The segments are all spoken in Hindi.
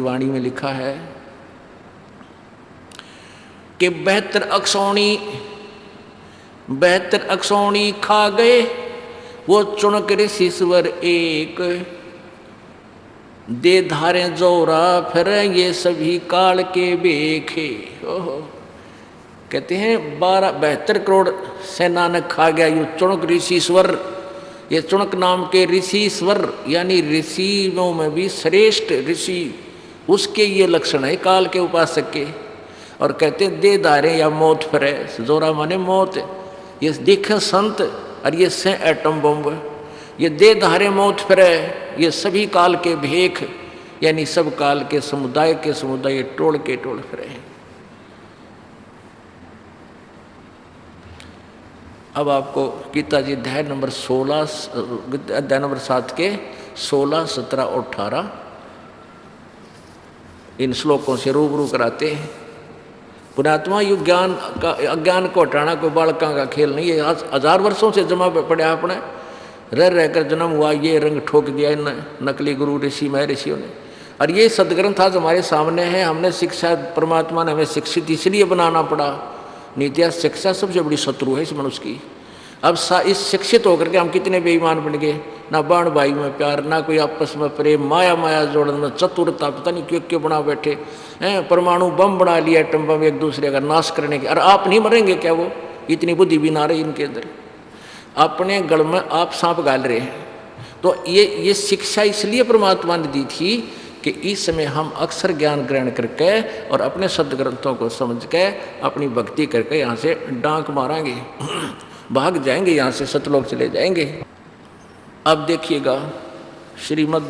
वाणी में लिखा है कि 72 अक्षौणी खा गए वो चुनक ऋषिश्वर एक, दे धारे जोरा फिर ये सभी काल के बेखे। ओहो, कहते हैं 72 करोड़ सेना ने खा गया ये चुनक ऋषिश्वर। ये चुनक नाम के ऋषिश्वर यानी ऋषियों में भी श्रेष्ठ ऋषि, उसके ये लक्षण है काल के उपासक के। और कहते हैं दे धारे या मौत फिरे, जोरा माने मौत, ये देखे संत, और ये से एटम बम, ये दे धारे मौत फिरे, ये सभी काल के भेख यानी सब काल के समुदाय टोल के टोल फिरे हैं। अब आपको गीता जी अध्याय नंबर 7 के 16, 17 और 18 इन श्लोकों से रूबरू कराते हैं। पुण्यात्मा युग ज्ञान का अज्ञान को हटाना कोई बालका का खेल नहीं है। 1000 वर्षों से जमा पड़े आपने रह कर जन्म हुआ, ये रंग ठोक दिया इन नकली गुरु ऋषि महर्षियों ने। और ये सदग्रंथ आज हमारे सामने है। हमने शिक्षा, परमात्मा ने हमें शिक्षित इसलिए बनाना पड़ा। नीतिया शिक्षा सबसे बड़ी शत्रु है इस मनुष्य की। अब इस शिक्षित होकर के हम कितने बेईमान बन गए, ना बाण भाई में प्यार, ना कोई आपस में प्रेम, माया जोड़न में चतुरता, पता नहीं क्यों क्यों बना बैठे हैं। परमाणु बम बना लिया, एटम बम, एक दूसरे का नाश करने के। और आप नहीं मरेंगे क्या? वो इतनी बुद्धि भी ना रही इनके अंदर, अपने गढ़ में आप सांप गाल रहे हैं। तो ये शिक्षा इसलिए परमात्मा ने दी थी कि इस समय हम अक्षर ज्ञान ग्रहण करके और अपने सदग्रंथों को समझ के अपनी भक्ति करके यहाँ से डांक मारेंगे, भाग जाएंगे यहाँ से, सतलोक चले जाएंगे। अब देखिएगा श्रीमद्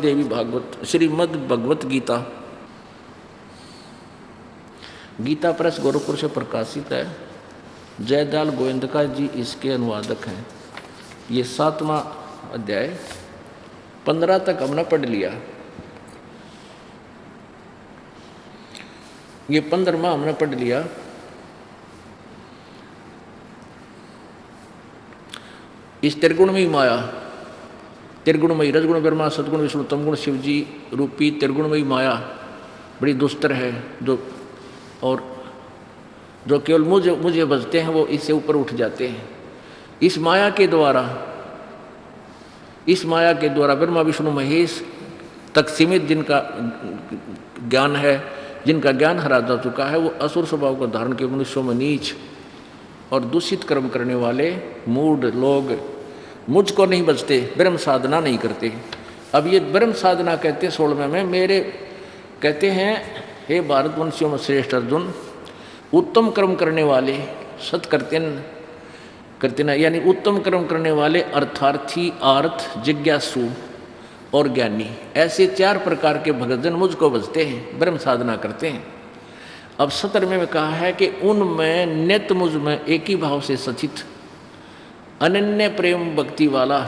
भगवत गीता, गीता प्रेस गोरखपुर से प्रकाशित है। जयदयाल गोविंदका जी इसके अनुवादक हैं। ये 7वां अध्याय 15 तक हमने पढ़ लिया। ये 15वां हमने पढ़ लिया। इस त्रिगुणमयी माया, त्रिगुणमयी रजगुण ब्रह्मा सदगुण विष्णु तमगुण शिव जी रूपी त्रिगुणमयी माया बड़ी दुस्तर है, जो केवल मुझे बजते हैं वो इससे ऊपर उठ जाते हैं। इस माया के द्वारा ब्रह्मा विष्णु महेश तक सीमित जिनका ज्ञान है, जिनका ज्ञान हरा जा चुका है, वो असुर स्वभाव को धारण के मनुष्यों में नीच और दूषित कर्म करने वाले मूढ़ लोग मुझको नहीं बचते, ब्रह्म साधना नहीं करते। अब ये ब्रह्म साधना कहते 16वें में मेरे कहते हैं, हे भारतवंशियों में श्रेष्ठ अर्जुन, उत्तम कर्म करने वाले सत करते ना यानी उत्तम कर्म करने वाले अर्थार्थी, आर्थ, जिज्ञासु और ज्ञानी, ऐसे 4 प्रकार के भक्तजन मुझको बचते हैं, ब्रह्म साधना करते हैं। अब 17वें में कहा है कि उनमें नित्य मुझ में एक ही भाव से सचित अनन्य प्रेम भक्ति वाला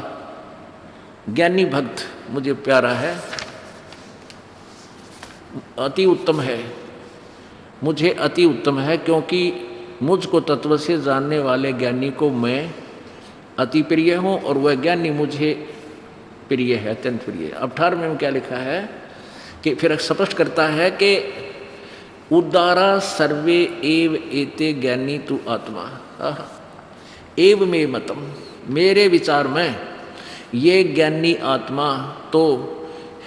ज्ञानी भक्त मुझे प्यारा है, अति उत्तम है, मुझे अति उत्तम है, क्योंकि मुझको तत्व से जानने वाले ज्ञानी को मैं अति प्रिय हूँ और वह ज्ञानी मुझे प्रिय है, अत्यंत प्रिय। अब 18वें में क्या लिखा है कि फिर स्पष्ट करता है कि उदारा सर्वे एव एते ज्ञानी तु आत्मा एव मे मतम, मेरे विचार में ये ज्ञानी आत्मा तो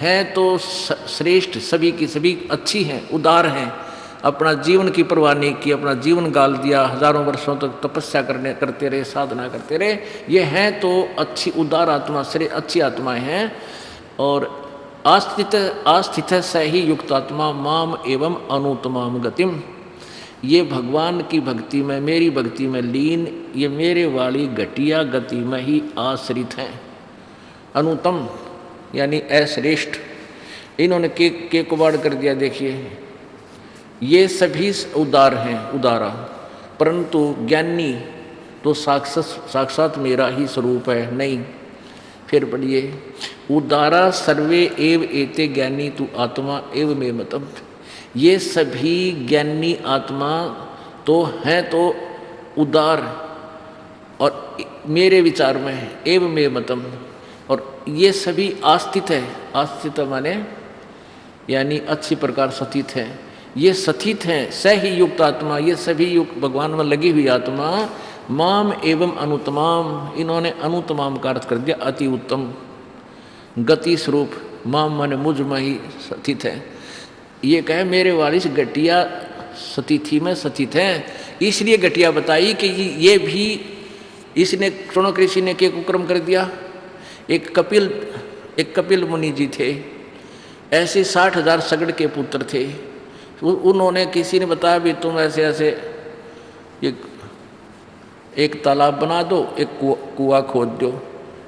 है तो श्रेष्ठ, सभी की सभी अच्छी हैं, उदार हैं, अपना जीवन की परवाह नहीं की, अपना जीवन गाल दिया, हजारों वर्षों तक तपस्या करते रहे, साधना करते रहे, ये हैं तो अच्छी उदार आत्मा, श्रेष्ठ अच्छी आत्माएं हैं। और आस्थित स ही युक्त आत्मा माम एवं अनुत्तमाम गतिम, ये भगवान की भक्ति में, मेरी भक्ति में लीन, ये मेरे वाली घटिया गति में ही आश्रित हैं। अनुत्तम यानी अश्रेष्ठ, इन्होंने के कुबाड़ कर दिया। देखिए ये सभी उदार हैं, उदारा, परंतु ज्ञानी तो साक्षात मेरा ही स्वरूप है नहीं। फिर पढ़िए, उदारा सर्वे एव एते ज्ञानी तु आत्मा एव मे मतम, ये सभी ज्ञानी आत्मा तो हैं तो उदार और मेरे विचार में है, एव मे मतम, और ये सभी आस्थित है। आस्थित माने यानी अच्छी प्रकार स्थित है। ये स्थित हैं स ही युक्त आत्मा, ये सभी युक्त भगवान में लगी हुई आत्मा माम एवं अनुतमाम, इन्होंने अनुतमाम का अर्थ कर दिया अति उत्तम गति स्वरूप। माम माने मुझ में ही स्थित है। ये कहे मेरे वाली घटिया स्थिति में स्थित है, इसलिए घटिया बताई कि ये भी इसने चौणक ऋषि ने क्या कुक्रम कर दिया। एक कपिल मुनि जी थे, ऐसे 60,000 सगड़ के पुत्र थे। उन्होंने किसी ने बताया भी तुम ऐसे ऐसे एक तालाब बना दो, एक कुआं खोद दो,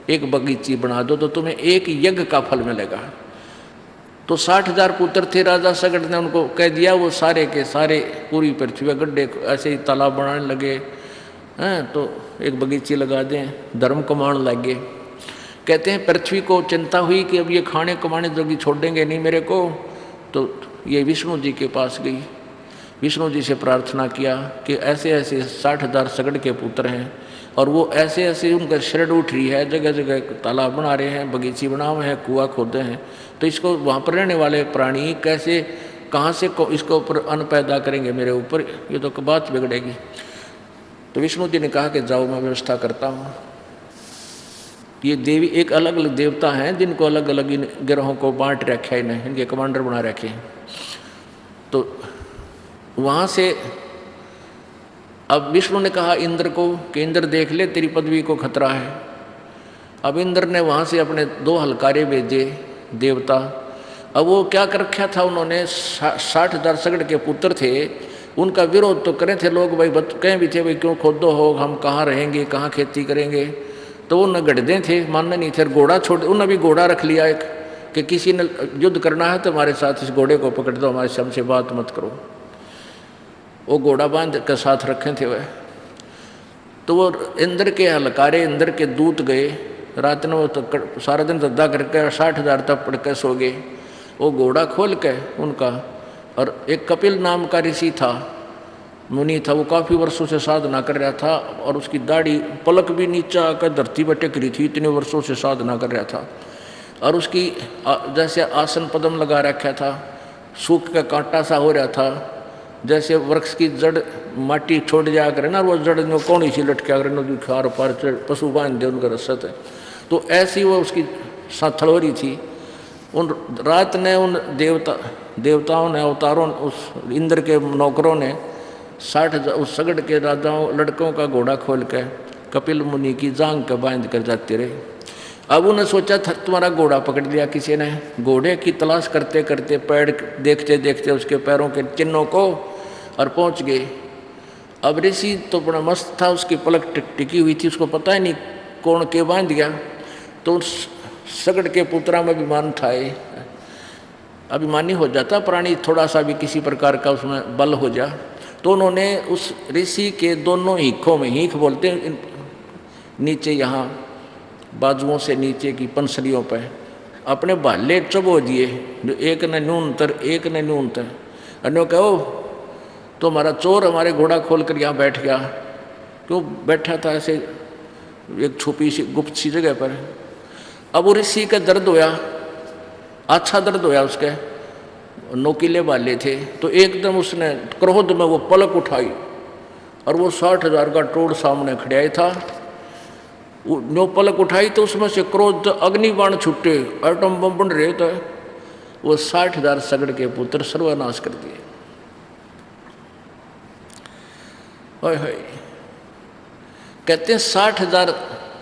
एक बगीची बना दो, तो तुम्हें एक यज्ञ का फल मिलेगा। तो 60,000 पुत्र थे। राजा सगड़ ने उनको कह दिया, वो सारे के सारे पूरी पृथ्वी में गड्ढे ऐसे ही तालाब बनाने लगे हैं, तो एक बगीची लगा दें, धर्म कमाने लगे। कहते हैं पृथ्वी को चिंता हुई कि अब ये खाने कमाने जोगी छोड़ेंगे नहीं मेरे को, तो ये विष्णु जी के पास गई, विष्णु जी से प्रार्थना किया कि ऐसे ऐसे 60,000 सगड़ के पुत्र हैं और वो ऐसे ऐसे उनका शरण उठ रही है, जगह जगह तालाब बना रहे हैं, बगीची बना हुए हैं, कुआं खोदे हैं, तो इसको वहाँ पर रहने वाले प्राणी कैसे कहाँ से इसको ऊपर अन्न पैदा करेंगे मेरे ऊपर, ये तो बात बिगड़ेगी। तो विष्णु जी ने कहा कि जाओ मैं व्यवस्था करता हूँ। ये देवी एक अलग अलग देवता हैं जिनको अलग अलग इन ग्रहों को बांट रखा है, इन्हें इनके कमांडर बना रखे हैं। तो वहाँ से अब विष्णु ने कहा इंद्र को कि इंद्र देख ले तेरी पदवी को खतरा है। अब इंद्र ने वहाँ से अपने 2 हलकारे भेजे देवता। अब वो क्या कर रखा था उन्होंने, 60,000 सगड़ के पुत्र थे, उनका विरोध तो करे थे लोग, भाई कहीं भी थे, भाई क्यों खोदो हो, हम कहाँ रहेंगे, कहाँ खेती करेंगे। तो वो न गढ़दे थे, मानने नहीं थे, घोड़ा छोड़, उन्होंने भी घोड़ा रख लिया एक कि किसी ने युद्ध करना है तो हमारे साथ इस घोड़े को पकड़ दो, हमारे शब्द से बात मत करो। वो घोड़ा बांध के साथ रखे थे वह। तो वो इंद्र के हलकारे, इंद्र के दूत गए, रात में वो तो सारा दिन धद्दा करके 60,000 तक पढ़ के सो गए। वो घोड़ा खोल के उनका, और एक कपिल नाम का ऋषि था, मुनि था, वो काफ़ी वर्षों से साधना कर रहा था और उसकी दाढ़ी पलक भी नीचा आकर धरती पर टेक रही थी, इतने वर्षों से साधना कर रहा था। और उसकी जैसे आसन पद्म लगा रखा था, सूख का कांटा सा हो रहा था, जैसे वृक्ष की जड़ माटी छोड़ जाया करे ना, वो जड़ में कौन सी लटका करे न, खार पार पशु बांध दे उनका रसत है, तो ऐसी वो उसकी थड़ोरी थी। उन रात ने उन देवताओं ने, अवतारों, उस इंद्र के नौकरों ने 60,000 उस सगड़ के राजाओं लड़कों का घोड़ा खोल के कपिल मुनि की जांग के बांध कर जाते रहे। अब उन्हें सोचा था तुम्हारा घोड़ा पकड़ लिया किसी ने। घोड़े की तलाश करते करते पैर देखते देखते उसके पैरों के चिन्हों को और पहुंच गए। अब ऋषि तो बड़ा मस्त था, उसकी पलक टिकी हुई थी, उसको पता ही नहीं कौन के बांध गया। तो उस सगड़ के पुत्रा में अभिमान था, अभिमानी हो जाता प्राणी, थोड़ा सा भी किसी प्रकार का उसमें बल हो जा, तो उन्होंने उस ऋषि के दोनों हीखों में, हीख बोलते हैं नीचे यहाँ बाजुओं से नीचे की पंसलियों पर, अपने भाले चबो दिए, जो एक न न्यूनतर एक न न्यूनतर। अन्यों कहो तो हमारा चोर हमारे घोड़ा खोल कर यहाँ बैठ गया, क्यों बैठा था ऐसे एक छुपी सी गुप्त सी जगह पर। अब वो ऋषि का दर्द होया, अच्छा दर्द होया, उसके नोकीले वाले थे, तो एकदम उसने क्रोध में वो पलक उठाई और वो 60,000 का टोड़ सामने खड़ाया था। नो पलक उठाई तो उसमें से क्रोध अग्निबाण छुट्टे, एटम बम बन रहे थे, वो 60,000 सगड़ के पुत्र सर्वनाश कर दिए। कहते हैं 60,000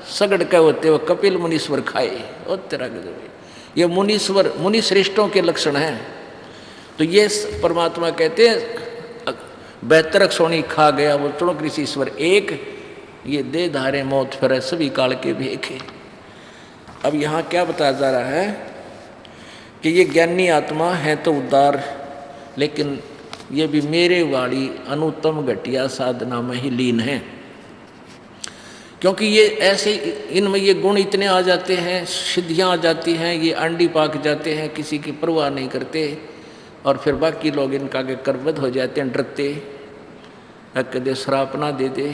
सगड़ के होते हुए कपिल मुनीश्वर खाए। और तेरा ये मुनीश्वर मुनि श्रेष्ठों के लक्षण हैं। तो ये परमात्मा कहते हैं 72 सोनी खा गया वो चौणक ऋषिश्वर एक, ये दे धारे मौत फिरे सभी काल के भेखे। अब यहाँ क्या बताया जा रहा है कि ये ज्ञानी आत्मा है तो उदार, लेकिन ये भी मेरे वाली अनुत्तम घटिया साधना में ही लीन है। क्योंकि ये ऐसे इनमें ये गुण इतने आ जाते हैं, सिद्धियाँ आ जाती हैं, ये अंडी पाक जाते हैं, किसी की परवाह नहीं करते, और फिर बाकी लोग इनका के करबद्ध हो जाते हैं, डरते, कदे श्राप ना दे दे,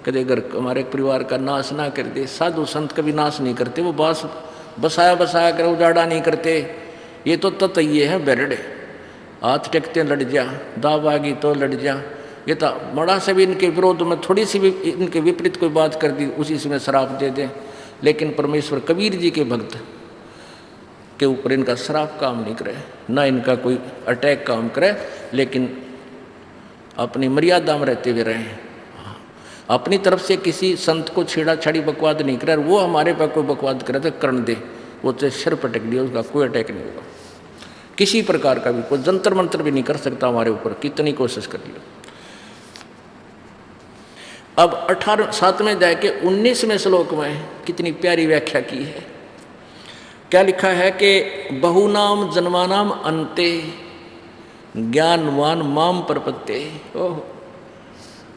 कदे घर हमारे परिवार का नाश ना कर दे। साधु संत कभी नाश नहीं करते, वो बसाया कर उजाड़ा नहीं करते, ये तो ततये है बेरड़े, हाथ टेकते लड़ जा, दाव आ गई तो लड़ जा। ये तो बड़ा से भी इनके विरोध में थोड़ी सी भी इनके विपरीत कोई बात कर दी उसी से श्राप दे दें। लेकिन परमेश्वर कबीर जी के भक्त के ऊपर इनका श्राप काम नहीं करे, ना इनका कोई अटैक काम करे, लेकिन अपनी मर्यादा में रहते हुए रहें, अपनी तरफ से किसी संत को छेड़ा छाड़ी बकवाद नहीं करे। वो हमारे पर कोई बकवाद करे तो करण दे, वो तो सिर पटक दिया, उसका कोई अटैक नहीं होगा किसी प्रकार का भी। कोई जंतर मंत्र भी नहीं कर सकता हमारे ऊपर, कितनी कोशिश कर लियो। अब 7वें अध्याय के 19वें श्लोक में कितनी प्यारी व्याख्या की है। क्या लिखा है कि बहुनाम जन्मानाम अन्ते ज्ञानवान माम प्रपत्ते। ओह,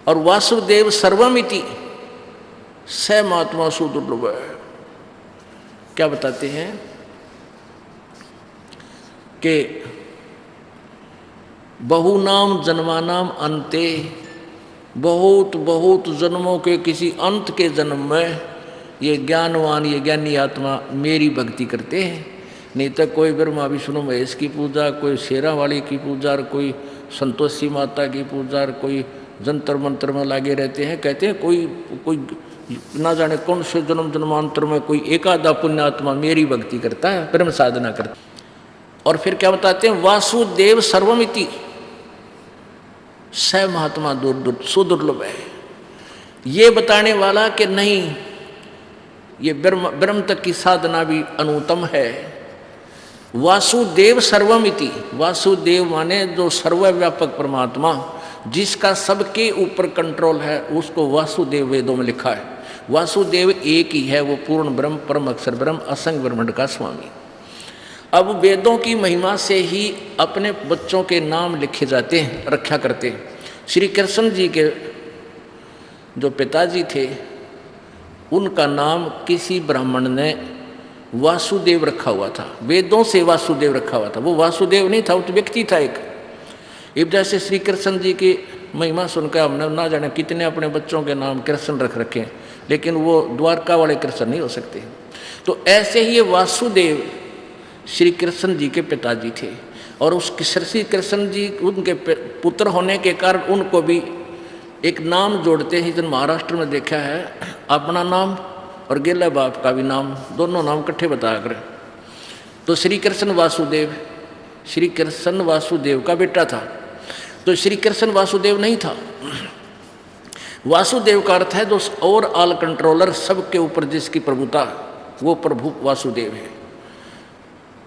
और वासुदेव सर्वमिति स महात्मा सुदुर्लभ। क्या बताते हैं कि बहुनाम जन्मानाम अन्ते, बहुत बहुत जन्मों के किसी अंत के जन्म में ये ज्ञानवान, ये ज्ञानी आत्मा मेरी भक्ति करते हैं। नहीं तो कोई ब्रह्मा विष्णु महेश की पूजा, कोई शेरा वाली की पूजा, कोई संतोषी माता की पूजा, कोई जंतर मंत्र में लागे रहते हैं। कहते हैं कोई ना जाने कौन से जन्म जन्मांतर में कोई एकादा पुण्य आत्मा मेरी भक्ति करता है, ब्रह्म साधना करता है। और फिर क्या बताते हैं, वासुदेव सर्वमिति स महात्मा सुदुर्लभ है। ये बताने वाला कि नहीं, ये ब्रह्म तक की साधना भी अनुत्तम है। वासुदेव सर्वमिति, वासुदेव माने जो सर्वव्यापक परमात्मा जिसका सबके ऊपर कंट्रोल है, उसको वासुदेव वेदों में लिखा है। वासुदेव एक ही है, वो पूर्ण ब्रह्म, परम अक्षर ब्रह्म, असंग ब्रह्मांड का स्वामी। अब वेदों की महिमा से ही अपने बच्चों के नाम लिखे जाते हैं, रखा करते हैं। श्री कृष्ण जी के जो पिताजी थे, उनका नाम किसी ब्राह्मण ने वासुदेव रखा हुआ था, वेदों से वासुदेव रखा हुआ था। वो वासुदेव नहीं था, वो तो व्यक्ति था एक। इब जैसे श्री कृष्ण जी की महिमा सुनकर हमने ना जाने कितने अपने बच्चों के नाम कृष्ण रख रखे हैं, लेकिन वो द्वारका वाले कृष्ण नहीं हो सकते। तो ऐसे ही ये वासुदेव श्री कृष्ण जी के पिताजी थे, और उस श्री कृष्ण जी उनके पुत्र होने के कारण उनको भी एक नाम जोड़ते हैं। जिन महाराष्ट्र में देखा है, अपना नाम और गेला बाप का भी नाम, दोनों नाम इकट्ठे बताया करें। तो श्री कृष्ण वासुदेव, श्री कृष्ण वासुदेव का बेटा था, तो श्री कृष्ण वासुदेव नहीं था। वासुदेव का अर्थ है जो और ऑल कंट्रोलर, सबके ऊपर जिसकी प्रभुता, वो प्रभु वासुदेव है।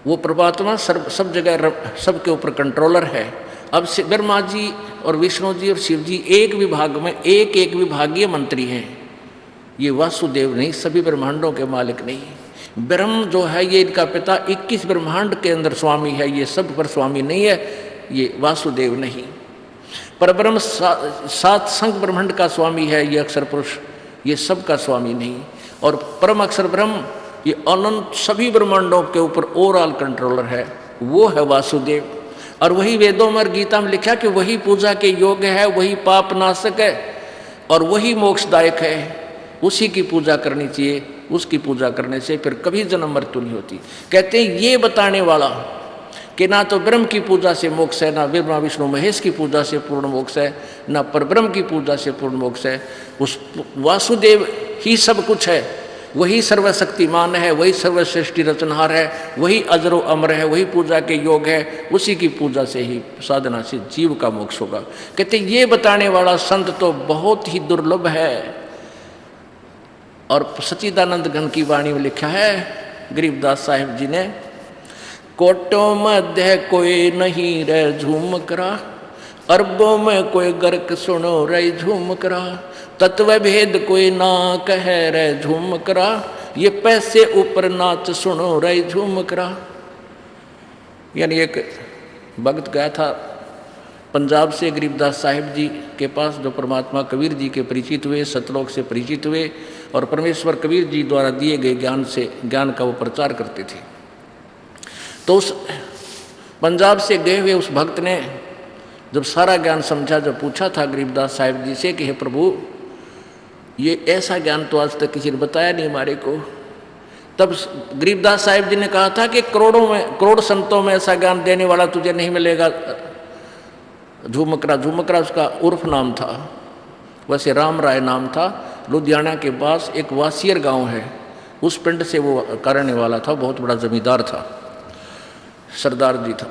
वो परमात्मा सब जगह सबके ऊपर कंट्रोलर है। अब ब्रह्मा जी और विष्णु जी और शिव जी एक विभाग में एक विभागीय मंत्री हैं। ये वासुदेव नहीं, सभी ब्रह्मांडों के मालिक नहीं। ब्रह्म जो है ये इनका पिता 21 ब्रह्मांड के अंदर स्वामी है, ये सब पर स्वामी नहीं है, ये वासुदेव नहीं। पर ब्रह्म 7 संग ब्रह्मांड का स्वामी है, ये अक्षर पुरुष, ये सब का स्वामी नहीं। और परम अक्षर ब्रह्म ये अनंत सभी ब्रह्मांडों के ऊपर ओवरऑल कंट्रोलर है, वो है वासुदेव। और वही वेदों में और गीता में लिखा कि वही पूजा के योग्य है, वही पाप नाशक है और वही मोक्षदायक है। उसी की पूजा करनी चाहिए, उसकी पूजा करने से फिर कभी जन्म मृत्यु नहीं होती। कहते हैं ये बताने वाला कि ना तो ब्रह्म की पूजा से मोक्ष है, ना ब्रह्मा विष्णु महेश की पूजा से पूर्ण मोक्ष है, ना परब्रह्म की पूजा से पूर्ण मोक्ष है। उस वासुदेव ही सब कुछ है, वही सर्वशक्तिमान है, वही सर्वश्रेष्ठी रचनहार है, वही अजरो अमर है, वही पूजा के योग है। उसी की पूजा से ही, साधना से जीव का मोक्ष होगा। कहते ये बताने वाला संत तो बहुत ही दुर्लभ है। और सच्चिदानंद घन की वाणी में लिखा है गरीबदास साहिब जी ने, कोटों मध्य कोई नहीं रह झूम करा, अरबों में कोई गर्क सुनो रे झूम करा, तत्व भेद कोई ना कह रे झूम करा, ये पैसे ऊपर नाच सुनो रे झूम करा। यानी एक भक्त गया था पंजाब से गरीबदास साहिब जी के पास, जो परमात्मा कबीर जी के परिचित हुए, सतलोक से परिचित हुए और परमेश्वर कबीर जी द्वारा दिए गए ज्ञान का वो प्रचार करते थे। तो उस पंजाब से गए हुए उस भक्त ने जब सारा ज्ञान समझा, जब पूछा था गरीबदास साहिब जी से कि हे प्रभु, ये ऐसा ज्ञान तो आज तक किसी ने बताया नहीं हमारे को, तब गरीबदास साहिब जी ने कहा था कि करोड़ संतों में ऐसा ज्ञान देने वाला तुझे नहीं मिलेगा। झूमकरा, झूमकरा उसका उर्फ नाम था, वैसे राम राय नाम था। लुधियाना के पास एक वासियर गांव है, उस पिंड से वो करने वाला था, बहुत बड़ा जमींदार था, सरदार जी था।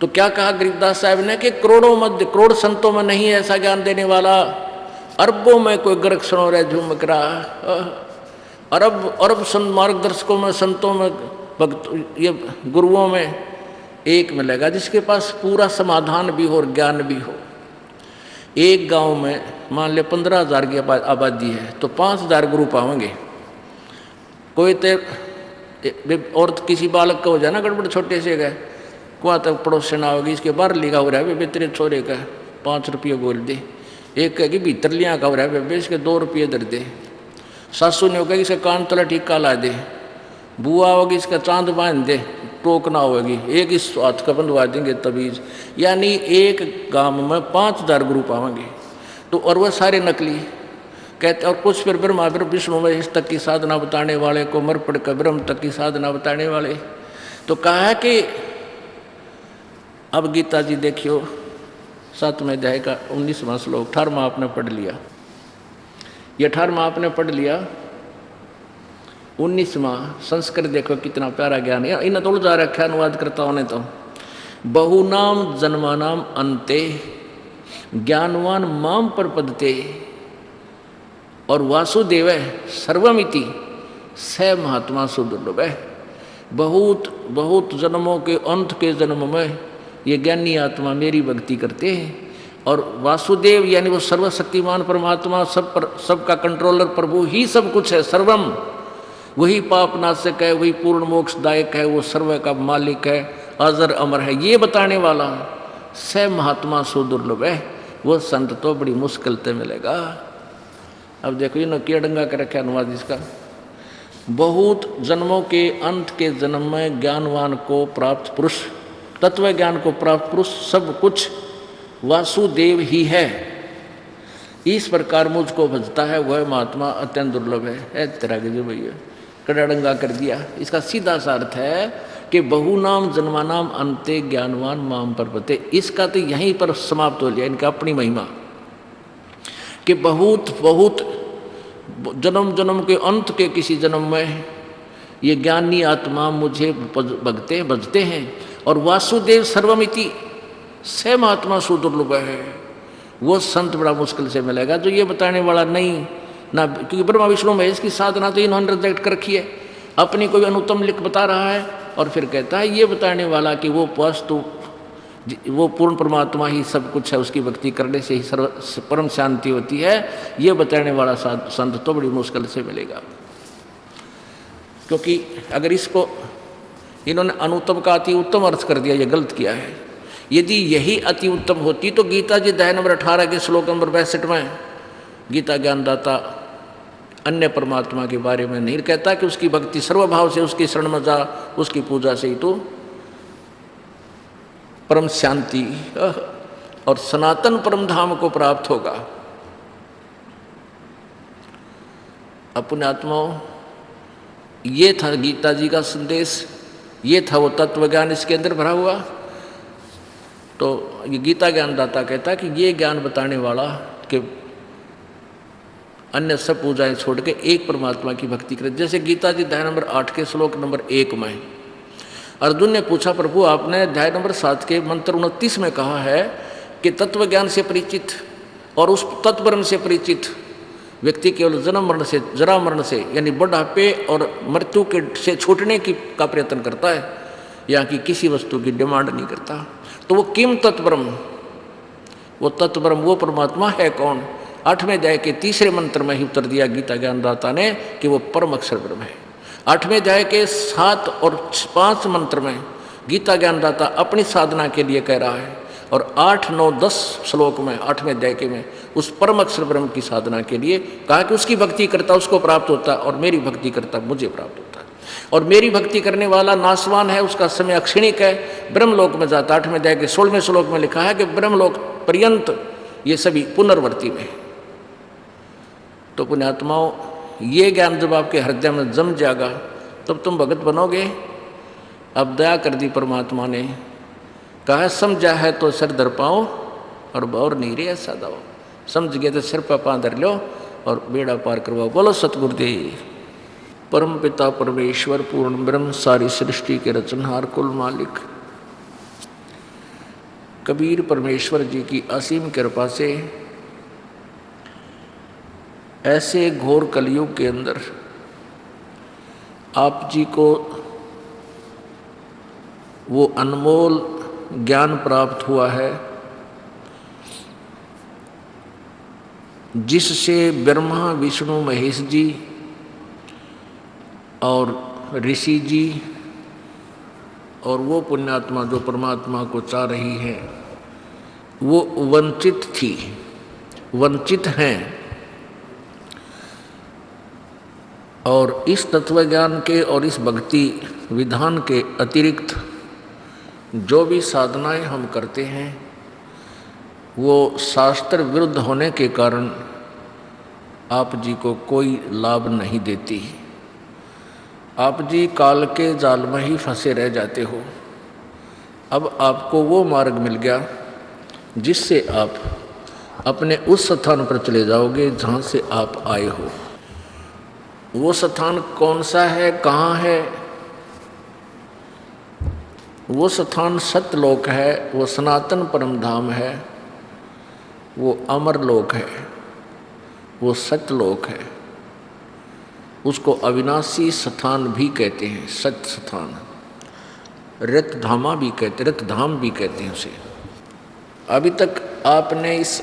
तो क्या कहा गरीबदास साहब ने कि करोड़ संतों में नहीं है ऐसा ज्ञान देने वाला, अरबों में कोई गर्क सुनो रहे झूमकरा, अरब संत मार्गदर्शकों में, संतों में, भक्त, ये गुरुओं में एक मिलेगा जिसके पास पूरा समाधान भी हो और ज्ञान भी हो। एक गांव में मान लिया 15,000 की आबादी है तो 5,000 गुरु पाएंगे। कोई तो और किसी बालक का हो जाए ना गड़बड़, छोटे से गए कुआ तक पड़ोसन आओगी, इसके बाहर लिखा हो रहा है बेबे तेरे छोरे का 5 रुपये बोल दे। एक कहेगी भीतर लिया का हो रहा है बेबे इसके 2 रुपये दर दे। सासू ने कहेगी इसका कान तला टीका ला दे। बुआ होगी इसका चांद बांध दे, टोकना होगी। एक इस हाथ का बंधवा देंगे तबीज। यानी एक गांव में 5,000 गुरु पाएंगे। तो और वह सारे नकली कहते, और कुछ फिर ब्रह्मा विष्णु महेश तक की साधना बताने वाले को, मरपड़ का ब्रह्म तक की साधना बताने वाले। तो कहा है कि अब गीता जी देखियो 7वें अध्याय का 19वां श्लोक, 18वां आपने पढ़ लिया, ये 18वां आपने पढ़ लिया। 19वां संस्कृत देखो कितना प्यारा ज्ञान है। इन तो उलझा रखा अनुवाद करता होने तो, बहुनाम जन्मानाम अंते ज्ञानवान माम प्रपद्यते और वासुदेव सर्वमिति स महात्मा सुदुर्लभ है। बहुत जन्मों के अंत के जन्म में ये ज्ञानी आत्मा मेरी भक्ति करते हैं और वासुदेव यानी वो सर्वशक्तिमान परमात्मा, सबका कंट्रोलर प्रभु ही सब कुछ है, सर्वम वही पापनाशक है, वही पूर्ण मोक्षदायक है, वो सर्व का मालिक है, अजर अमर है, ये बताने वाला स महात्मा सुदुर्लभ है। वो संत तो बड़ी मुश्किल से मिलेगा। अब देखो इन्होंने क्या डंगा कर रखा अनुवाद इसका। बहुत जन्मों के अंत के जन्म में ज्ञानवान को प्राप्त पुरुष, तत्व ज्ञान को प्राप्त पुरुष सब कुछ वासुदेव ही है। इस प्रकार मुझको भजता है वह महात्मा अत्यंत दुर्लभ है। तेरा के जो भैया कड़ा डंगा कर दिया। इसका सीधा सा अर्थ है कि बहुनाम जन्मानाम अंते ज्ञानवान माम प्रपद्यते। इसका तो यहीं पर समाप्त हो लिया इनका अपनी महिमा कि बहुत जन्म के अंत के किसी जन्म में ये ज्ञानी आत्मा मुझे भजते हैं और वासुदेव सर्वमिति स महात्मा सुदुर्लभ है। वो संत बड़ा मुश्किल से मिलेगा जो ये बताने वाला नहीं ना, क्योंकि ब्रह्मा विष्णु महेश की साधना तो इन्होंने रिजेक्ट कर रखी है। अपनी कोई अनुत्तम लिख बता रहा है और फिर कहता है ये बताने वाला कि वो वस्तु वो पूर्ण परमात्मा ही सब कुछ है, उसकी भक्ति करने से ही परम शांति होती है। ये बताने वाला संत तो बड़ी मुश्किल से मिलेगा। क्योंकि अगर इसको इन्होंने अनुत्तम का अति उत्तम अर्थ कर दिया, ये गलत किया है। यदि यही अति उत्तम होती तो गीता जी अध्याय नंबर 18 के श्लोक नंबर 62 में गीता ज्ञानदाता अन्य परमात्मा के बारे में नहीं कहता कि उसकी भक्ति सर्वभाव से उसकी शरण में जा, उसकी पूजा से ही तो परम शांति और सनातन परम धाम को प्राप्त होगा। अपने आत्माओं, ये था गीता जी का संदेश, ये था वो तत्व ज्ञान इसके अंदर भरा हुआ। तो ये गीता ज्ञानदाता कहता है कि ये ज्ञान बताने वाला कि अन्य सब पूजाएं छोड़ के एक परमात्मा की भक्ति करे। जैसे गीता जी अध्याय नंबर 8 के श्लोक नंबर 1 में अर्जुन ने पूछा, प्रभु आपने अध्याय नंबर 7 के मंत्र 29 में कहा है कि तत्व ज्ञान से परिचित और उस तत्वब्रह्म से परिचित व्यक्ति केवल जन्म मरण से, जरा मरण से यानी बुढ़ापे और मृत्यु के से छूटने की का प्रयत्न करता है, यहाँ की किसी वस्तु की डिमांड नहीं करता। तो वो किम तत्वब्रह्म, वो तत्वब्रह्म वो परमात्मा है कौन? 8वें अध्याय के 3रे मंत्र में ही उत्तर दिया गीता ज्ञानदाता ने कि वो परम अक्षर ब्रह्म है। 8वें अध्याय के 7 और 5 मंत्र में गीता ज्ञानदाता अपनी साधना के लिए कह रहा है और 8, 9, 10 श्लोक में 8वें अध्याय के में उस परम अक्षर ब्रह्म की साधना के लिए कहा कि उसकी भक्ति करता उसको प्राप्त होता और मेरी भक्ति करता मुझे प्राप्त होता है। और मेरी भक्ति करने वाला नासवान है, उसका समय अक्षणिक है, ब्रह्मलोक में जाता। 8वें अध्याय के 16वें श्लोक में लिखा है कि ब्रह्मलोक पर्यंत ये सभी पुनर्वर्ती में। तो पुण्यात्माओं, ये ज्ञान जब आपके हृदय में जम जाएगा तब तुम भगत बनोगे। अब दया कर दी परमात्मा ने, कहा समझा है तो सिर धर पाओ और बौर नहीं रे ऐसा दो। समझ गए तो सिर पर पाँव धर लो और बेड़ा पार करवाओ। बोलो सतगुरुदेव। परम पिता परमेश्वर पूर्ण ब्रह्म सारी सृष्टि के रचनहार कुल मालिक कबीर परमेश्वर जी की असीम कृपा से ऐसे घोर कलयुग के अंदर आप जी को वो अनमोल ज्ञान प्राप्त हुआ है जिससे ब्रह्मा विष्णु महेश जी और ऋषि जी और वो पुण्यात्मा जो परमात्मा को चाह रही है वो वंचित थी, वंचित हैं। और इस तत्वज्ञान के और इस भक्ति विधान के अतिरिक्त जो भी साधनाएं हम करते हैं वो शास्त्र विरुद्ध होने के कारण आप जी को कोई लाभ नहीं देती। आप जी काल के जाल में ही फंसे रह जाते हो। अब आपको वो मार्ग मिल गया जिससे आप अपने उस स्थान पर चले जाओगे जहाँ से आप आए हो। वो स्थान कौन सा है, कहाँ है? वो स्थान सत्यलोक है, वो सनातन परम धाम है, वो अमर लोक है, वो सत्यलोक है। उसको अविनाशी स्थान भी कहते हैं, सत्य स्थान, रतधामा भी कहते, रतधाम भी कहते हैं उसे। अभी तक आपने इस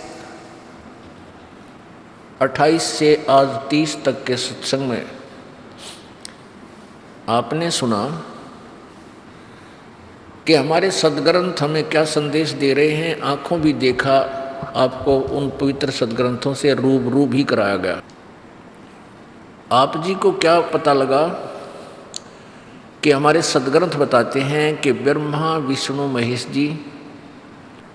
28 से आज 30 तक के सत्संग में आपने सुना कि हमारे सद्ग्रंथ हमें क्या संदेश दे रहे हैं। आंखों भी देखा, आपको उन पवित्र सद्ग्रंथों से रूबरू भी कराया गया। आप जी को क्या पता लगा कि हमारे सद्ग्रंथ बताते हैं कि ब्रह्मा विष्णु महेश जी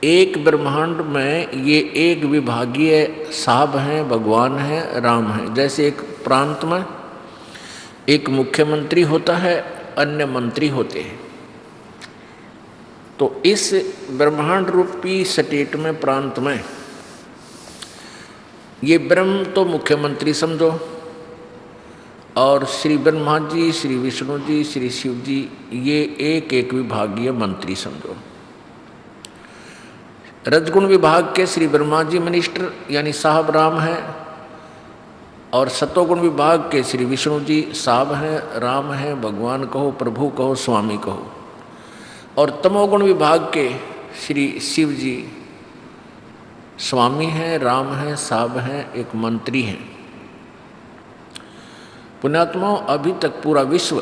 एक ब्रह्मांड में ये एक विभागीय साहब हैं, भगवान हैं, राम हैं। जैसे एक प्रांत में एक मुख्यमंत्री होता है, अन्य मंत्री होते हैं, तो इस ब्रह्मांड रूपी स्टेट में, प्रांत में, ये ब्रह्म तो मुख्यमंत्री समझो और श्री ब्रह्मा जी, श्री विष्णु जी, श्री शिव जी ये एक एक विभागीय मंत्री समझो। रजगुण विभाग के श्री ब्रह्मा जी मिनिस्टर यानी साहब राम हैं और सतोगुण विभाग के श्री विष्णु जी साहब हैं, राम हैं, भगवान कहो, प्रभु कहो, स्वामी कहो। और तमोगुण विभाग के श्री शिव जी स्वामी हैं, राम हैं, साहब हैं, एक मंत्री हैं। पुण्यात्माओं, अभी तक पूरा विश्व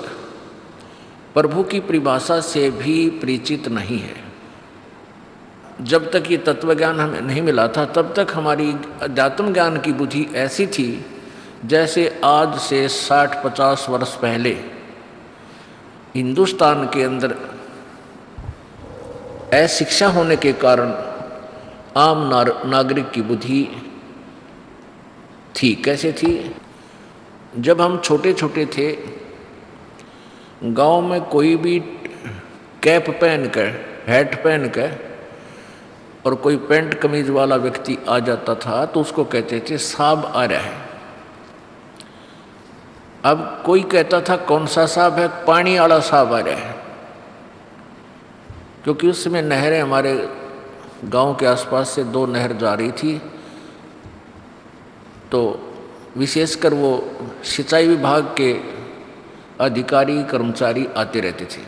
प्रभु की परिभाषा से भी परिचित नहीं है। जब तक ये तत्वज्ञान हमें नहीं मिला था तब तक हमारी अध्यात्म ज्ञान की बुद्धि ऐसी थी जैसे आज से 60-50 वर्ष पहले हिंदुस्तान के अंदर अशिक्षा होने के कारण आम नागरिक की बुद्धि थी। कैसे थी? जब हम छोटे छोटे थे, गांव में कोई भी कैप पहन कर, हैट पहन कर और कोई पैंट कमीज वाला व्यक्ति आ जाता था तो उसको कहते थे साहब आ रहा है। अब कोई कहता था कौन सा साहब है? पानी वाला साहब आ रहा है, क्योंकि उस समय नहरें हमारे गांव के आसपास से 2 नहर जा रही थी, तो विशेषकर वो सिंचाई विभाग के अधिकारी कर्मचारी आते रहते थे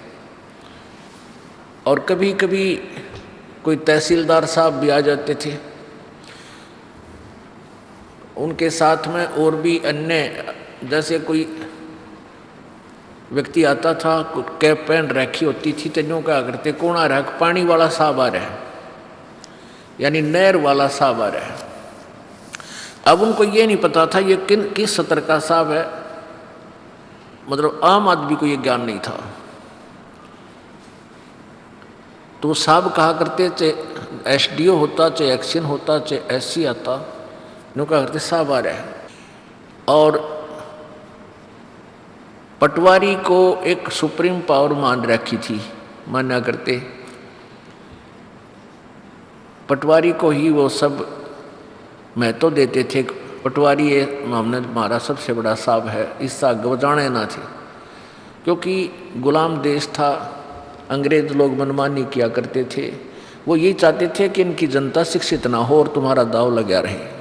और कभी कभी कोई तहसीलदार साहब भी आ जाते थे। उनके साथ में और भी अन्य, जैसे कोई व्यक्ति आता था, कैप पहन रखी होती थी, तो क्या करते, कौन आ रहा है? पानी वाला साहब आ रहा है, यानी नहर वाला साहब आ रहा है। अब उनको ये नहीं पता था ये किस सतर का साहब है, मतलब आम आदमी को ये ज्ञान नहीं था। तो साहब कहा करते, चाहे एसडीओ होता, चाहे एक्शन होता, चाहे एससी आता, नो कहा करते साहब आ रहा है। और पटवारी को एक सुप्रीम पावर मान रखी थी, माना करते पटवारी को ही वो सब महत्व देते थे। पटवारी ये हमने हमारा सबसे बड़ा साहब है, इससे आगे वो जाने ना थे, क्योंकि गुलाम देश था, अंग्रेज लोग मनमानी किया करते थे। वो यही चाहते थे कि इनकी जनता शिक्षित ना हो और तुम्हारा दाव लगा रहे।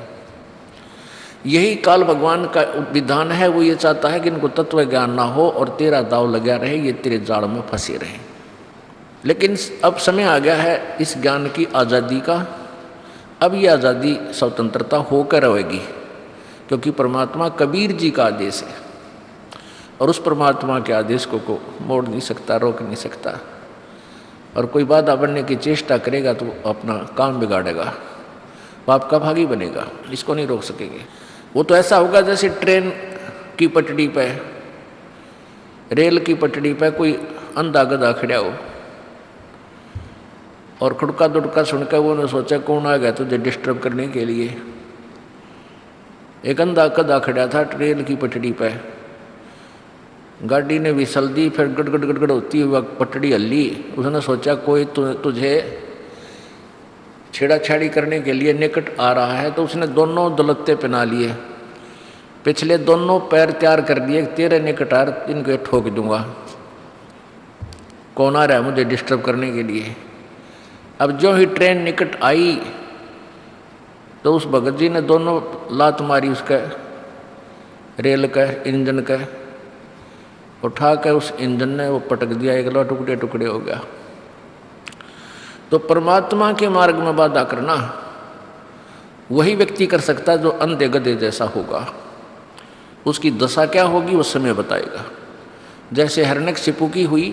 यही काल भगवान का विधान है, वो ये चाहता है कि इनको तत्व ज्ञान ना हो और तेरा दाव लगा रहे, ये तेरे जाल में फंसे रहे। लेकिन अब समय आ गया है इस ज्ञान की आज़ादी का। अब ये आज़ादी स्वतंत्रता होकर रहेगी, क्योंकि परमात्मा कबीर जी का आदेश है और उस परमात्मा के आदेश को मोड़ नहीं सकता, रोक नहीं सकता। और कोई बाधा बनने की चेष्टा करेगा तो अपना काम बिगाड़ेगा, पाप का भागी बनेगा, इसको नहीं रोक सकेंगे। वो तो ऐसा होगा जैसे ट्रेन की पटड़ी पे, रेल की पटड़ी पे कोई अंधा गधा खड़ा हो और खुड़का दुड़का सुनकर वो ने सोचा कौन आ गया तुझे डिस्टर्ब करने के लिए। एक अंधा गधा खड़ा था रेल की पटड़ी पे, गाड़ी ने विसल दी, फिर गड़गड़ गड़गड़ होती हुई पटड़ी हल्ली। उसने सोचा कोई तुझे छेड़ाछाड़ी करने के लिए निकट आ रहा है, तो उसने दोनों दलत्ते पहना लिए, पिछले दोनों पैर तैयार कर दिए, तेरे निकट आ इनको ठोक दूंगा, कौन आ रहा है मुझे डिस्टर्ब करने के लिए। अब जो ही ट्रेन निकट आई तो उस भगत जी ने दोनों लात मारी उसका, रेल का इंजन का, उठा कर उस इंजन ने वो पटक दिया, एक लो टुकड़े टुकड़े हो गया। तो परमात्मा के मार्ग में बाधा करना वही व्यक्ति कर सकता है जो अंधे गधे जैसा होगा। उसकी दशा क्या होगी वो समय बताएगा। जैसे हिरण्यकशिपु की हुई,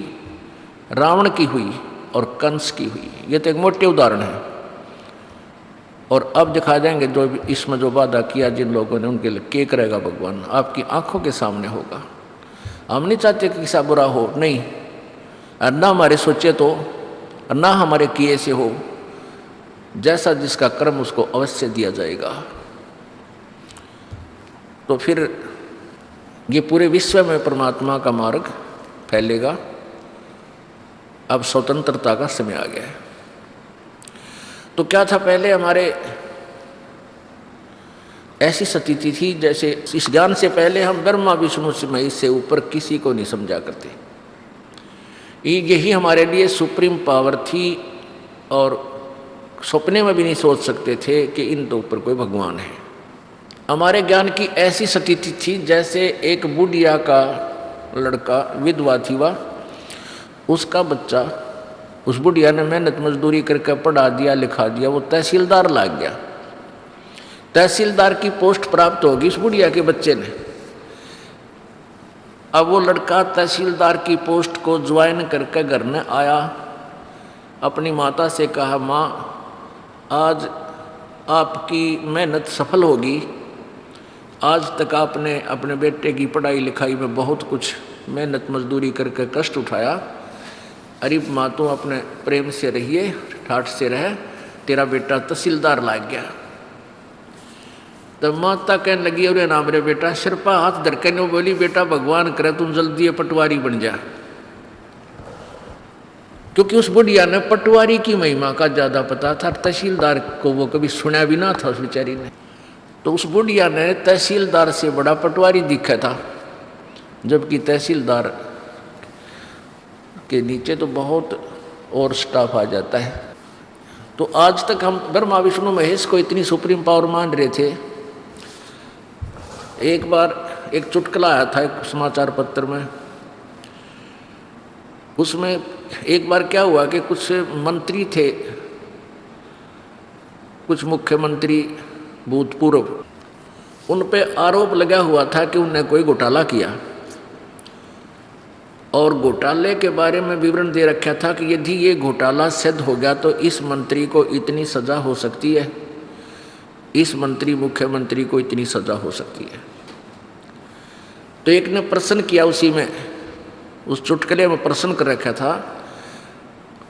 रावण की हुई और कंस की हुई, ये तो एक मोटे उदाहरण है। और अब दिखा देंगे जो इसमें जो वादा किया जिन लोगों ने, उनके लिए क्या करेगा भगवान, आपकी आंखों के सामने होगा। हम नहीं चाहते कि किसा बुरा हो, नहीं, और ना हमारे सोचे तो और ना हमारे किए से हो। जैसा जिसका कर्म उसको अवश्य दिया जाएगा। तो फिर ये पूरे विश्व में परमात्मा का मार्ग फैलेगा। अब स्वतंत्रता का समय आ गया है। तो क्या था, पहले हमारे ऐसी स्थिति थी जैसे इस ज्ञान से पहले हम ब्रह्मा विष्णु से महेश से ऊपर किसी को नहीं समझा करते। यही हमारे लिए सुप्रीम पावर थी और सपने में भी नहीं सोच सकते थे कि इन तो ऊपर कोई भगवान है। हमारे ज्ञान की ऐसी स्थिति थी जैसे एक बुढ़िया का लड़का, विधवा थी वह, उसका बच्चा, उस बुढ़िया ने मेहनत मजदूरी करके पढ़ा दिया, लिखा दिया, वो तहसीलदार लाग गया। तहसीलदार की पोस्ट प्राप्त होगी उस बुढ़िया के बच्चे ने। अब वो लड़का तहसीलदार की पोस्ट को ज्वाइन करके घर में आया, अपनी माता से कहा, माँ आज आपकी मेहनत सफल होगी। आज तक आपने अपने बेटे की पढ़ाई लिखाई में बहुत कुछ मेहनत मजदूरी करके कष्ट उठाया। अरे माँ तू अपने प्रेम से रहिए, ठाठ से रहे, तेरा बेटा तहसीलदार लाग गया। तब माता कहने लगी, अरे ना मेरे बेटा, सिर पर हाथ धरके ने बोली, बेटा भगवान करे तुम जल्दी पटवारी बन जा। क्योंकि उस बुढ़िया ने पटवारी की महिमा का ज्यादा पता था, तहसीलदार को वो कभी सुना भी ना था उस बेचारी ने। तो उस बुढ़िया ने तहसीलदार से बड़ा पटवारी दिखा था, जबकि तहसीलदार के नीचे तो बहुत और स्टाफ आ जाता है। तो आज तक हम ब्रह्मा विष्णु महेश को इतनी सुप्रीम पावर मान रहे थे। एक बार एक चुटकुला आया था एक समाचार पत्र में, उसमें एक बार क्या हुआ कि कुछ मंत्री थे, कुछ मुख्यमंत्री भूतपूर्व, उन पे आरोप लगा हुआ था कि उनने कोई घोटाला किया और घोटाले के बारे में विवरण दे रखा था कि यदि ये घोटाला सिद्ध हो गया तो इस मंत्री को इतनी सजा हो सकती है, इस मंत्री मुख्यमंत्री को इतनी सजा हो सकती है। तो एक ने प्रश्न किया, उसी में उस चुटकुले में प्रश्न कर रखा था।